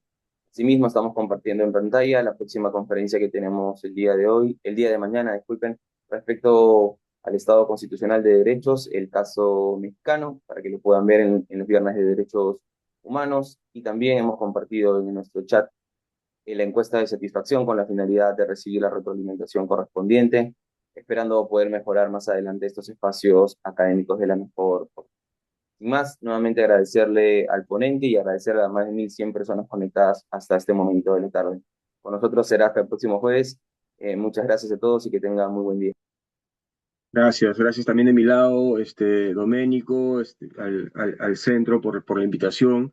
Asimismo, estamos compartiendo en pantalla la próxima conferencia que tenemos el día de mañana, disculpen, respecto al Estado Constitucional de Derechos, el caso mexicano, para que lo puedan ver en los viernes de Derechos Humanos. Y también hemos compartido en nuestro chat la encuesta de satisfacción con la finalidad de recibir la retroalimentación correspondiente, esperando poder mejorar más adelante estos espacios académicos de la mejor forma. Sin más, nuevamente agradecerle al ponente y agradecerle a más de 1.100 personas conectadas hasta este momento de la tarde. Con nosotros será hasta el próximo jueves. Muchas gracias a todos y que tengan muy buen día. Gracias, gracias también de mi lado, Doménico, al centro por la invitación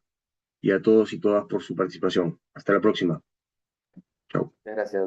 y a todos y todas por su participación. Hasta la próxima. Chao. Gracias.